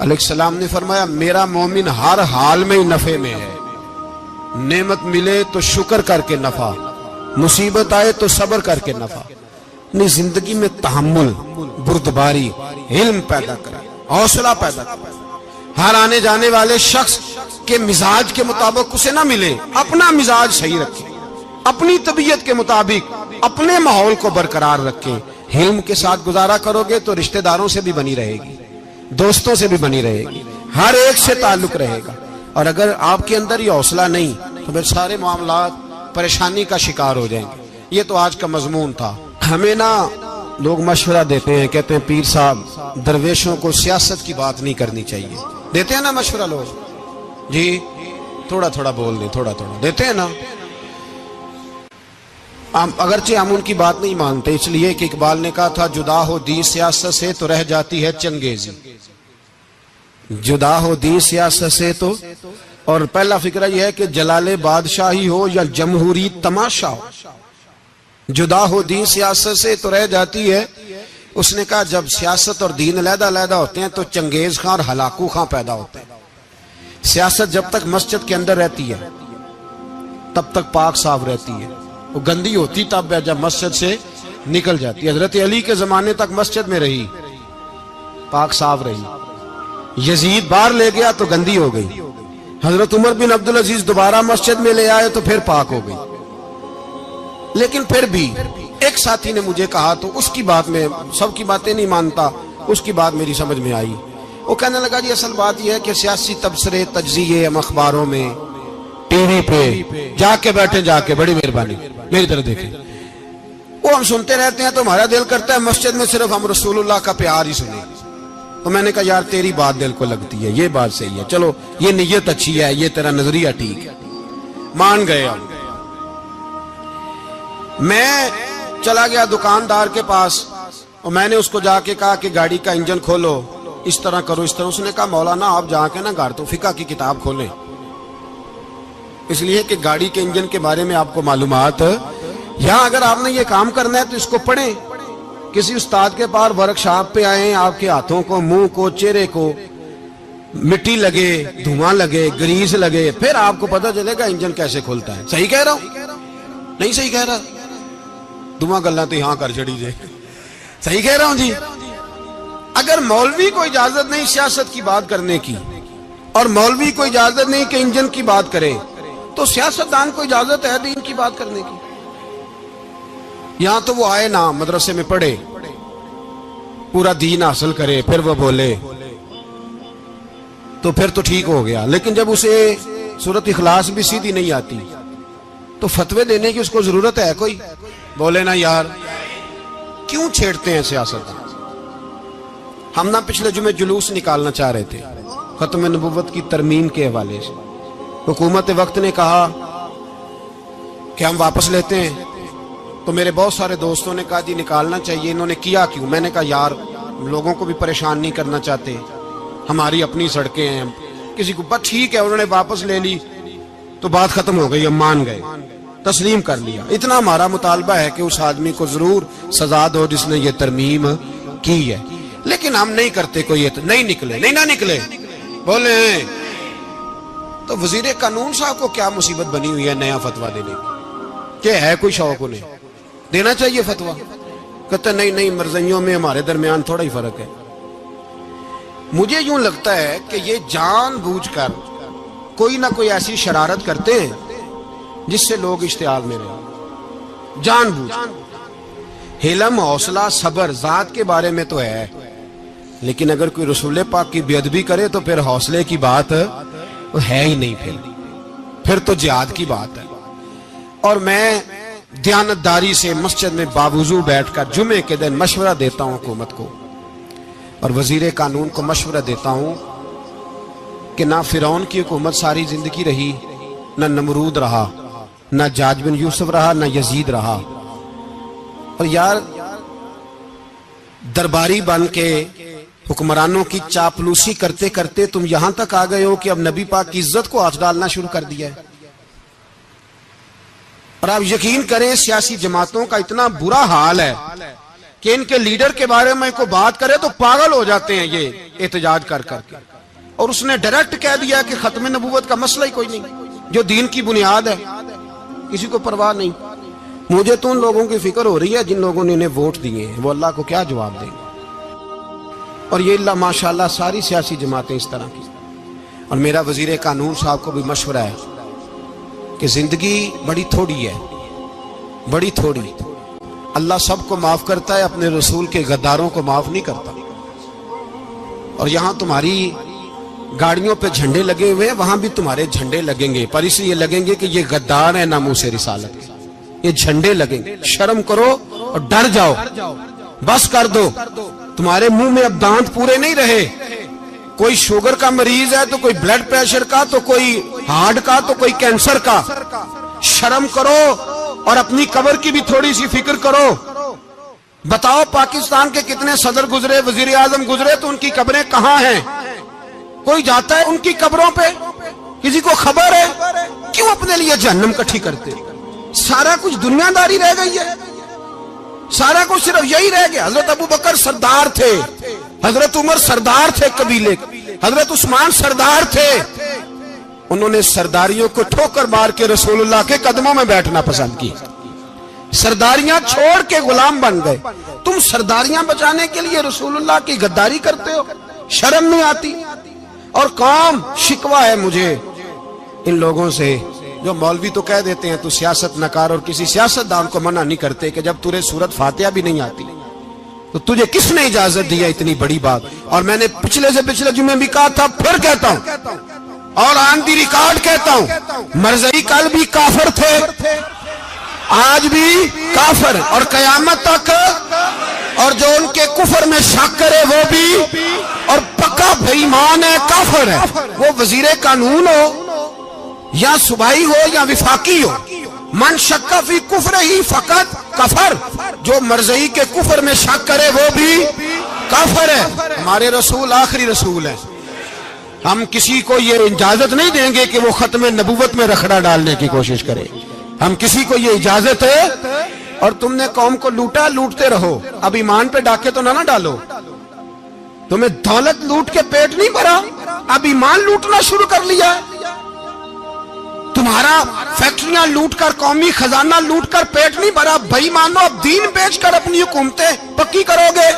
علیہ السلام نے فرمایا میرا مومن ہر حال میں نفع میں ہے، نعمت ملے تو شکر کر کے نفع، مصیبت آئے تو صبر کر کے نفع، اپنی زندگی میں تحمل، بردباری، علم پیدا کرے، حوصلہ پیدا کرے۔ ہر آنے جانے والے شخص کے مزاج کے مطابق اسے نہ ملے، اپنا مزاج صحیح رکھے، اپنی طبیعت کے مطابق اپنے ماحول کو برقرار رکھے۔ علم کے ساتھ گزارا کرو گے تو رشتہ داروں سے بھی بنی رہے گی، دوستوں سے بھی بنی رہے گی، ہر ایک سے تعلق رہے گا۔ اور اگر آپ کے اندر یہ حوصلہ نہیں تو پھر سارے معاملات پریشانی کا شکار ہو جائیں گے۔ یہ تو آج کا مضمون تھا۔ ہمیں نا لوگ مشورہ دیتے ہیں، کہتے ہیں پیر صاحب درویشوں کو سیاست کی بات نہیں کرنی چاہیے، دیتے ہیں نا مشورہ لوگ، جی تھوڑا تھوڑا بول دیں، تھوڑا تھوڑا دیتے ہیں نا۔ اگرچہ ہم ان کی بات نہیں مانتے، اس لیے کہ اقبال نے کہا تھا جدا ہو دین سیاست سے تو رہ جاتی ہے چنگیزی، جدا ہو دین سیاست سے تو۔ اور پہلا فکرہ یہ ہے کہ جلال بادشاہی ہو یا جمہوری تماشا ہو، جدا ہو دین سیاست سے تو رہ جاتی ہے۔ اس نے کہا جب سیاست اور دین علیحدہ علیحدہ ہوتے ہیں تو چنگیز خان اور ہلاکو خان پیدا ہوتے ہیں۔ سیاست جب تک مسجد کے اندر رہتی ہے تب تک پاک صاف رہتی ہے، وہ گندی ہوتی تب ہے جب مسجد سے نکل جاتی ہے۔ حضرت علی کے زمانے تک مسجد میں رہی، پاک صاف رہی، یزید باہر لے گیا تو گندی ہو گئی، حضرت عمر بن عبدالعزیز دوبارہ مسجد میں لے آئے تو پھر پاک ہو گئی۔ لیکن پھر بھی ایک ساتھی نے مجھے کہا تو اس کی بات میں، سب کی باتیں نہیں مانتا، اس کی بات میری سمجھ میں آئی۔ وہ کہنے لگا جی اصل بات یہ ہے کہ سیاسی تبصرے تجزیے ہم اخباروں میں ٹی وی پہ جا کے بیٹھے، جا کے بڑی مہربانی میری طرف دیکھیں، وہ ہم سنتے رہتے ہیں تو ہمارا دل کرتا ہے مسجد میں صرف ہم رسول اللہ کا پیار ہی سنیں۔ تو میں نے کہا یار تیری بات دل کو لگتی ہے، یہ بات صحیح ہے، چلو یہ نیت اچھی ہے، یہ تیرا نظریہ ٹھیک ہے، مان گئے ہم۔ میں چلا گیا دکاندار کے پاس اور میں نے اس کو جا کے کہا کہ گاڑی کا انجن کھولو، اس طرح کرو، اس طرح۔ اس نے کہا مولانا آپ جا کے نا گاڑی تو فقہ کی کتاب کھولیں، اس لیے کہ گاڑی کے انجن کے بارے میں آپ کو معلومات، یہاں اگر آپ نے یہ کام کرنا ہے تو اس کو پڑھیں، کسی استاد کے پاس ورکشاپ پہ آئیں، آپ کے ہاتھوں کو، منہ کو، چہرے کو مٹی لگے، دھواں لگے، گریس لگے، پھر آپ کو پتہ چلے گا انجن کیسے کھلتا ہے۔ صحیح کہہ رہا ہوں نہیں صحیح کہہ رہا؟ دعا گلا تو یہاں کر چڑی جائے، صحیح کہہ رہا ہوں جی۔ اگر مولوی کو اجازت نہیں سیاست کی بات کرنے کی اور مولوی کو اجازت نہیں کہ انجن کی بات کرے تو سیاستدان کو اجازت ہے دین کی بات کرنے کی؟ یہاں تو وہ آئے نا مدرسے میں پڑھے، پورا دین حاصل کرے، پھر وہ بولے تو پھر تو ٹھیک ہو گیا، لیکن جب اسے سورت اخلاص بھی سیدھی نہیں آتی تو فتوے دینے کی اس کو ضرورت ہے کوئی؟ بولے نا یار، کیوں چھیڑتے ہیں سیاست؟ ہم نہ پچھلے جمعے جلوس نکالنا چاہ رہے تھے ختم نبوت کی ترمیم کے حوالے سے، حکومت وقت نے کہا کہ ہم واپس لیتے ہیں، تو میرے بہت سارے دوستوں نے کہا جی نکالنا چاہیے، انہوں نے کیا کیوں؟ میں نے کہا یار لوگوں کو بھی پریشان نہیں کرنا چاہتے، ہماری اپنی سڑکیں ہیں، کسی کو بس ٹھیک ہے، انہوں نے واپس لے لی تو بات ختم ہو گئی، ہم مان گئے، تسلیم کر لیا۔ اتنا ہمارا مطالبہ ہے کہ اس آدمی کو ضرور سزا دو جس نے یہ ترمیم کی ہے، لیکن ہم نہیں کرتے، کوئی نہیں نکلے، نہیں نہ نکلے بولے ہیں۔ تو وزیر قانون صاحب کو کیا مصیبت بنی ہوئی ہے نیا فتویٰ دینے کی؟ کہ ہے کوئی شوق انہیں دینا چاہیے فتویٰ؟ کہتے نہیں مرضیوں میں ہمارے درمیان تھوڑا ہی فرق ہے۔ مجھے یوں لگتا ہے کہ یہ جان بوجھ کر کوئی نہ کوئی ایسی شرارت کرتے ہیں جس سے لوگ اشتعال میں رہے، جان بوجھ۔ حلم، حوصلہ، صبر ذات کے بارے میں تو ہے، لیکن اگر کوئی رسول پاک کی بے ادبی کرے تو پھر حوصلے کی بات ہے ہی نہیں، پھر تو جہاد کی بات ہے۔ اور میں دیانتداری سے مسجد میں باوضو بیٹھ کر جمعے کے دن مشورہ دیتا ہوں حکومت کو اور وزیر قانون کو مشورہ دیتا ہوں کہ نہ فرعون کی حکومت ساری زندگی رہی، نہ نمرود رہا، نہ جاج بن یوسف رہا، نہ یزید رہا، اور یار درباری بن کے حکمرانوں کی چاپلوسی کرتے کرتے تم یہاں تک آ گئے ہو کہ اب نبی پاک کی عزت کو ہاتھ ڈالنا شروع کر دیا ہے۔ اور آپ یقین کریں سیاسی جماعتوں کا اتنا برا حال ہے کہ ان کے لیڈر کے بارے میں کوئی بات کرے تو پاگل ہو جاتے ہیں یہ احتجاج کر کر کے، اور اس نے ڈائریکٹ کہہ دیا کہ ختم نبوت کا مسئلہ ہی کوئی نہیں، جو دین کی بنیاد ہے، کسی کو پرواہ نہیں۔ مجھے تو ان لوگوں کی فکر ہو رہی ہے جن لوگوں نے انہیں ووٹ دیے ہیں، وہ اللہ کو کیا جواب دیں گے۔ اور یہ اللہ ماشاءاللہ ساری سیاسی جماعتیں اس طرح کی۔ اور میرا وزیر قانون صاحب کو بھی مشورہ ہے کہ زندگی بڑی تھوڑی ہے، بڑی تھوڑی، اللہ سب کو معاف کرتا ہے، اپنے رسول کے غداروں کو معاف نہیں کرتا۔ اور یہاں تمہاری گاڑیوں پہ جھنڈے لگے ہوئے ہیں، وہاں بھی تمہارے جھنڈے لگیں گے، پر اس لیے لگیں گے کہ یہ غدار ہے ناموس رسالت کے، یہ جھنڈے لگیں گے۔ شرم کرو اور ڈر جاؤ، بس کر دو، تمہارے منہ میں اب دانت پورے نہیں رہے۔ کوئی شوگر کا مریض ہے تو کوئی بلڈ پریشر کا، تو کوئی ہارٹ کا، تو کوئی کینسر کا۔ شرم کرو اور اپنی قبر کی بھی تھوڑی سی فکر کرو۔ بتاؤ پاکستان کے کتنے صدر گزرے، وزیر اعظم گزرے، تو ان کی قبریں کہاں ہیں؟ کوئی جاتا ہے ان کی قبروں پہ؟ کسی کو خبر ہے؟ کیوں اپنے لیے جہنم کٹھی کرتے؟ سارا کچھ دنیا داری رہ گئی ہے، سارا کچھ صرف یہی رہ گیا۔ حضرت ابو بکر سردار تھے، حضرت عمر سردار تھے قبیلے، حضرت عثمان سردار تھے، انہوں نے سرداریوں کو ٹھوکر مار کے رسول اللہ کے قدموں میں بیٹھنا پسند کی، سرداریاں چھوڑ کے غلام بن گئے۔ تم سرداریاں بچانے کے لیے رسول اللہ کی غداری کرتے ہو، شرم نہیں آتی؟ اور قوم شکوہ ہے مجھے ان لوگوں سے جو مولوی تو کہہ دیتے ہیں تو سیاست نکار، اور کسی سیاستدان کو منع نہیں کرتے کہ جب تجھے سورت فاتحہ بھی نہیں آتی تو تجھے کس نے اجازت دی ہے اتنی بڑی بات؟ اور میں نے پچھلے سے پچھلے جمعے بھی کہا تھا، پھر کہتا ہوں اور آن دی ریکارڈ کہتا ہوں، مرزائی کل بھی کافر تھے، آج بھی کافر، اور قیامت تک، اور جو ان کے کفر میں شک کرے وہ بھی، اور پکا بے ایمان ہے، کافر ہے، وہ وزیر قانون ہو یا صوبائی ہو یا وفاقی ہو۔ من شک فی کفر ہی فقط کفر، جو مرزائی کے کفر میں شک کرے وہ بھی کافر ہے۔ ہمارے رسول آخری رسول ہے، ہم کسی کو یہ اجازت نہیں دیں گے کہ وہ ختم نبوت میں رکھڑا ڈالنے کی کوشش کرے، ہم کسی کو یہ اجازت ہے۔ اور تم نے قوم کو لوٹا، لوٹتے رہو، اب ایمان پہ ڈاکے تو نہ ڈالو۔ تمہیں دولت لوٹ کے پیٹ نہیں بھرا، اب ایمان لوٹنا شروع کر لیا ہے۔ تمہارا فیکٹریاں لوٹ کر، قومی خزانہ لوٹ کر پیٹ نہیں بھرا، بھائی مانو اب دین بیچ کر اپنی حکومتیں پکی کرو گے۔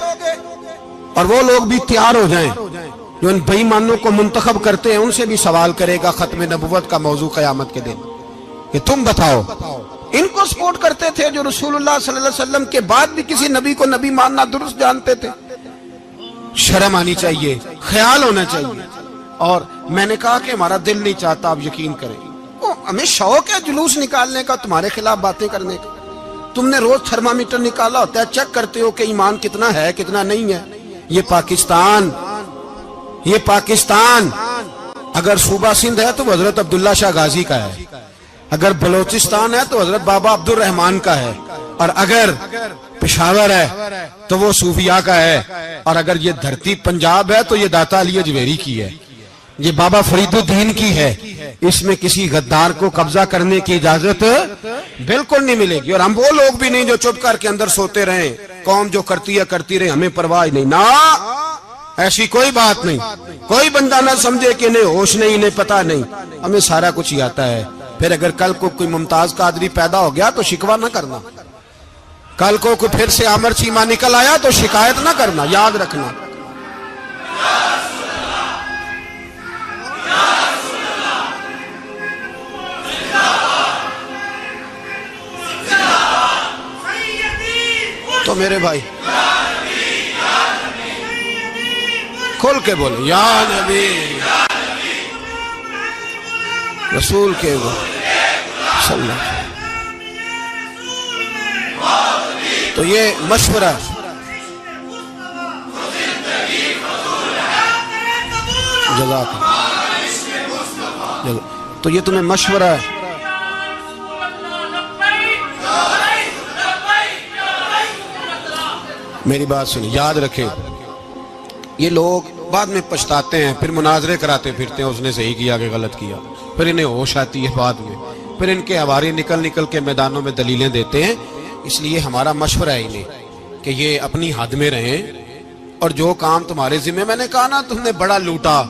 اور وہ لوگ بھی تیار ہو جائیں جو ان بھائی مانوں کو منتخب کرتے ہیں، ان سے بھی سوال کرے گا ختم نبوت کا موضوع قیامت کے دن کہ تم بتاؤ، ان کو سپورٹ کرتے تھے جو رسول اللہ صلی اللہ علیہ وسلم کے بعد بھی کسی نبی کو نبی ماننا درست جانتے تھے؟ شرم آنی چاہیے، خیال ہونا چاہیے۔ اور میں نے کہا کہ ہمارا دل نہیں چاہتا آپ یقین کریں. ہمیں شوق ہے جلوس نکالنے کا، تمہارے خلاف باتیں کرنے کا. تم نے روز تھرمامیٹر نکالا ہوتا ہے، چیک کرتے ہو کہ ایمان کتنا ہے کتنا نہیں ہے. یہ پاکستان اگر صوبہ سندھ ہے تو حضرت عبداللہ شاہ غازی کا ہے، اگر بلوچستان ہے تو حضرت بابا عبد الرحمان کا ہے، اور اگر پشاور ہے تو وہ صوفیاء کا ہے، اور اگر یہ دھرتی پنجاب ہے تو یہ داتا علی اجویری کی ہے، یہ بابا فرید الدین کی ہے. اس میں کسی غدار کو قبضہ کرنے کی اجازت بالکل نہیں ملے گی. اور ہم وہ لوگ بھی نہیں جو چپ کر کے اندر سوتے رہیں، قوم جو کرتی ہے کرتی رہے، ہمیں پرواہ نہیں. نا، ایسی کوئی بات نہیں. کوئی بندہ نہ سمجھے کہ انہیں ہوش نہیں، انہیں پتہ نہیں، ہمیں سارا کچھ ہی آتا ہے. پھر اگر کل کو کوئی ممتاز قادری پیدا ہو گیا تو شکوہ نہ کرنا، کل کو کوئی پھر سے عامر چیمہ نکل آیا تو شکایت نہ کرنا، یاد رکھنا. تو میرے بھائی کھول کے بولے یا نبی رسول کے صلی اللہ. تو یہ مشورہ جزاک اللہ. تو یہ تمہیں مشورہ ہے. میری بات سنی، یاد رکھیں. یہ لوگ بعد میں پچھتاتے ہیں، پھر مناظرے کراتے پھرتے ہیں، اس نے صحیح کیا کہ غلط کیا، پھر انہیں ہوش آتی ہے بعد میں، پھر ان کے حواری نکل کے میدانوں میں دلیلیں دیتے ہیں. اس لیے ہمارا مشورہ ہے انہیں کہ یہ اپنی حد میں رہیں، اور جو کام تمہارے ذمہ، میں نے کہا نا تم نے بڑا لوٹا،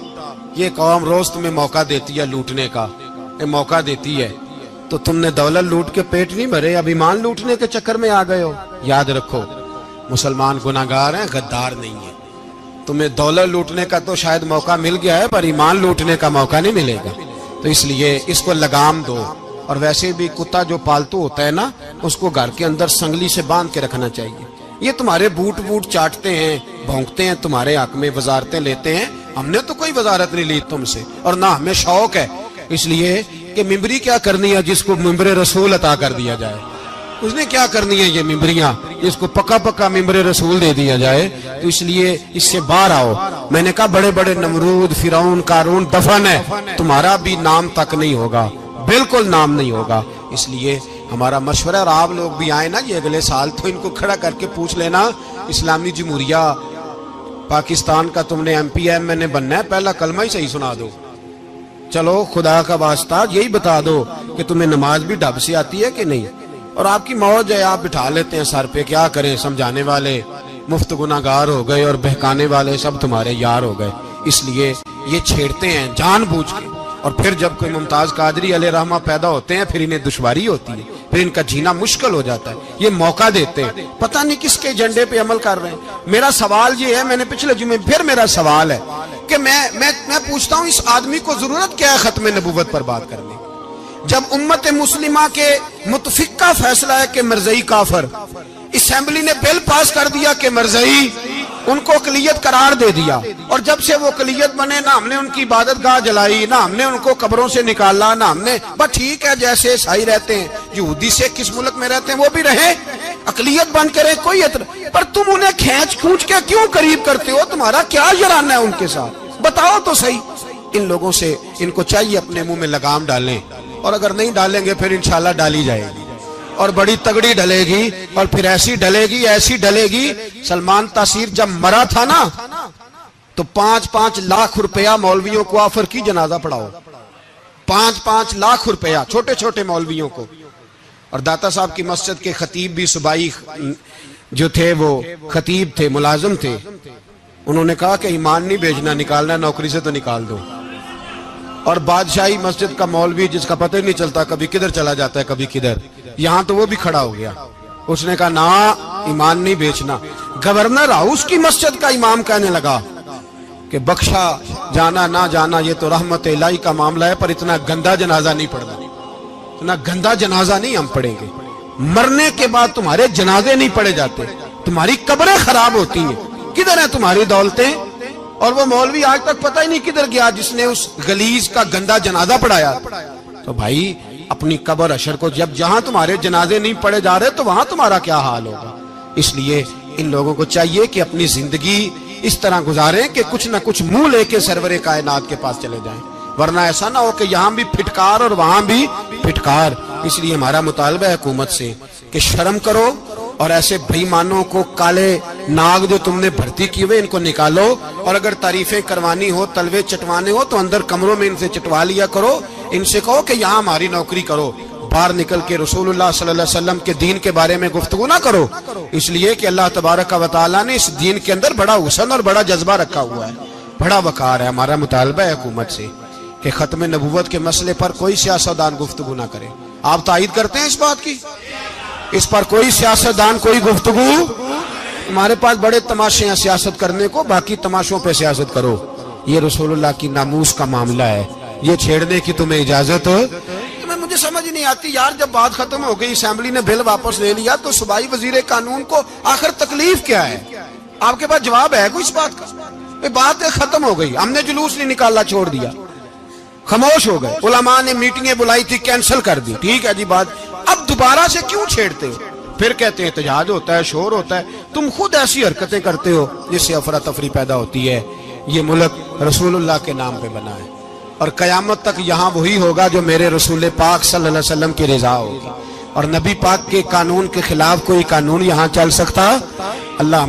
یہ قوم روز تمہیں موقع دیتی ہے لوٹنے کا، یہ موقع دیتی ہے، تو تم نے دولت لوٹ کے پیٹ نہیں بھرے، اب ایمان لوٹنے کے چکر میں آ گئے ہو. یاد رکھو مسلمان گناہگار ہیں، غدار نہیں ہیں. تمہیں دولت لوٹنے کا تو شاید موقع مل گیا ہے، پر ایمان لوٹنے کا موقع نہیں ملے گا. تو اس لیے اس کو لگام دو. اور ویسے بھی کتا جو پالتو ہوتا ہے نا، اس کو گھر کے اندر سنگلی سے باندھ کے رکھنا چاہیے. یہ تمہارے بوٹ چاٹتے ہیں، بھونکتے ہیں تمہارے حق میں، وزارتیں لیتے ہیں. ہم نے تو کوئی وزارت نہیں لی تم سے، اور نہ ہمیں شوق ہے. اس لیے کہ ممبری کیا کرنی ہے جس کو ممبر رسول عطا کر دیا جائے، اس نے کیا کرنی ہے یہ ممبریاں جس کو پکا ممبر رسول دے دیا جائے. تو اس لیے اس سے باہر آؤ. میں نے کہا بڑے بڑے نمرود، فرعون، قارون دفن ہے، تمہارا بھی نام تک نہیں ہوگا، بالکل نام نہیں ہوگا. اس لیے ہمارا مشورہ، اور آپ لوگ بھی آئے نا یہ اگلے سال، تو ان کو کھڑا کر کے پوچھ لینا اسلامی جمہوریہ پاکستان کا تم نے MPM بننا ہے، پہلا کلمہ ہی صحیح سنا دو. چلو خدا کا واسطہ یہی بتا دو کہ تمہیں نماز بھی ڈھب سے آتی ہے کہ نہیں. اور آپ کی موج ہے، آپ بٹھا لیتے ہیں سر پہ، کیا کریں، سمجھانے والے مفت گناہگار ہو گئے اور بہکانے والے سب تمہارے یار ہو گئے. اس لیے یہ چھیڑتے ہیں جان بوجھ کے. اور پھر جب کوئی ممتاز قادری علیہ رحمہ پیدا ہوتے ہیں، پھر انہیں دشواری ہوتی ہے، پھر ان کا جینا مشکل ہو جاتا ہے. یہ موقع دیتے ہیں، پتہ نہیں کس کے ایجنڈے پہ عمل کر رہے ہیں. میرا سوال یہ ہے، میں نے پچھلے جمعے پھر میرا سوال ہے کہ میں پوچھتا ہوں اس آدمی کو ضرورت کیا ہے ختم نبوت پر بات کرنے، جب امت مسلمہ کے متفق کا فیصلہ ہے کہ مرزائی کافر، اسمبلی نے بل پاس کر دیا کہ مرزائی، ان کو اقلیت قرار دے دیا، اور جب سے وہ اقلیت بنے نہ ہم نے ان کی عبادت گاہ جلائی، نہ ہم نے ان کو قبروں سے نکالا، نہ ہم نے، بس ٹھیک ہے جیسے عیسائی رہتے ہیں، یہودی سے کس ملک میں رہتے ہیں وہ بھی رہیں، اقلیت بن کے رہے، کوئی اعتراض. پر تم انہیں کھینچ کے کیوں قریب کرتے ہو؟ تمہارا کیا جرانہ ہے ان کے ساتھ؟ بتاؤ تو صحیح. ان لوگوں سے ان کو چاہیے اپنے منہ میں لگام ڈالیں، اور اگر نہیں ڈالیں گے پھر انشاءاللہ ڈالی جائے گی، اور بڑی تگڑی ڈلے گی، اور پھر ایسی ڈلے گی. سلمان تاثیر جب مرا تھا نا تو 5-5 لاکھ روپیہ مولویوں کو آفر کی جنازہ پڑھاؤ، 5-5 لاکھ روپیہ چھوٹے چھوٹے مولویوں کو. اور داتا صاحب کی مسجد کے خطیب بھی صوبائی جو تھے وہ خطیب تھے، ملازم تھے، انہوں نے کہا کہ ایمان نہیں بیچنا، نکالنا نوکری سے تو نکال دو. اور بادشاہی مسجد کا مولوی جس کا پتہ نہیں چلتا، کبھی کدھر چلا جاتا ہے کبھی کدھر، یہاں تو وہ بھی کھڑا ہو گیا. اس نے کہا نا ایمان نہیں بیچنا. گورنر ہاؤس کی مسجد کا امام کہنے لگا کہ بخشا جانا نہ جانا یہ تو رحمت الہی کا معاملہ ہے، پر اتنا گندا جنازہ نہیں پڑھنا، اتنا گندا جنازہ نہیں ہم پڑھیں گے. مرنے کے بعد تمہارے جنازے نہیں پڑھے جاتے، تمہاری قبریں خراب ہوتی ہیں. کدھر ہیں تمہاری دولتیں؟ اور وہ مولوی آج تک پتہ ہی نہیں کدھر گیا جس نے اس غلیظ کا گندا جنازہ پڑھایا. تو بھائی اپنی قبر حشر کو جب جہاں تمہارے جنازے نہیں پڑھے جا رہے تو وہاں تمہارا کیا حال ہوگا. اس لیے ان لوگوں کو چاہیے کہ اپنی زندگی اس طرح گزاریں کہ کچھ نہ کچھ منہ لے کے سرور کائنات کے پاس چلے جائیں، ورنہ ایسا نہ ہو کہ یہاں بھی پھٹکار اور وہاں بھی پھٹکار. اس لیے ہمارا مطالبہ ہے حکومت سے کہ شرم کرو اور ایسے بےایمانوں کو کالے ناگ جو تم نے بھرتی کیے ہوئے ان کو نکالو، اور اگر تعریفیں کروانی ہو تلوے چٹوانے ہو تو اندر کمروں میں ان سے چٹوا لیا کرو. ان سے کہو کہ یہاں ہماری نوکری کرو، باہر نکل کے رسول اللہ صلی اللہ علیہ وسلم کے دین کے بارے میں گفتگو نہ کرو. اس لیے کہ اللہ تبارک و تعالیٰ نے اس دین کے اندر بڑا حسن اور بڑا جذبہ رکھا ہوا ہے، بڑا وقار ہے. ہمارا مطالبہ ہے حکومت سے کہ ختم نبوت کے مسئلے پر کوئی سیاستدان گفتگو نہ کرے. آپ تائید کرتے ہیں اس بات کی؟ اس پر کوئی سیاستدان کوئی گفتگو. ہمارے پاس بڑے تماشے ہیں سیاست کرنے کو، باقی تماشوں پہ سیاست کرو. یہ رسول اللہ کی ناموس کا معاملہ ہے، یہ چھیڑنے کی تمہیں اجازت ہو؟ مجھے سمجھ نہیں آتی یار، جب بات ختم ہو گئی اسمبلی نے بل واپس لے لیا تو صوبائی وزیر قانون کو آخر تکلیف کیا ہے؟ آپ کے پاس جواب ہے کوئی اس بات کا؟ بات ختم ہو گئی، ہم نے جلوس نہیں نکالنا، چھوڑ دیا، خاموش ہو گئے. علماء نے میٹنگیں بلائی تھی کینسل کر دی، ٹھیک ہے جی بات. اب دوبارہ سے کیوں چھیڑتے ہو؟ پھر کہتے ہیں احتجاج ہوتا ہے، شور ہوتا ہے. تم خود ایسی حرکتیں کرتے ہو جس سے افراتفری پیدا ہوتی ہے. یہ ملک رسول اللہ کے نام پہ بنا ہے اور قیامت تک یہاں وہی ہوگا جو میرے رسول پاک صلی اللہ علیہ وسلم کی رضا ہوگی، اور نبی پاک کے قانون کے خلاف کوئی قانون یہاں چل سکتا؟ اللہ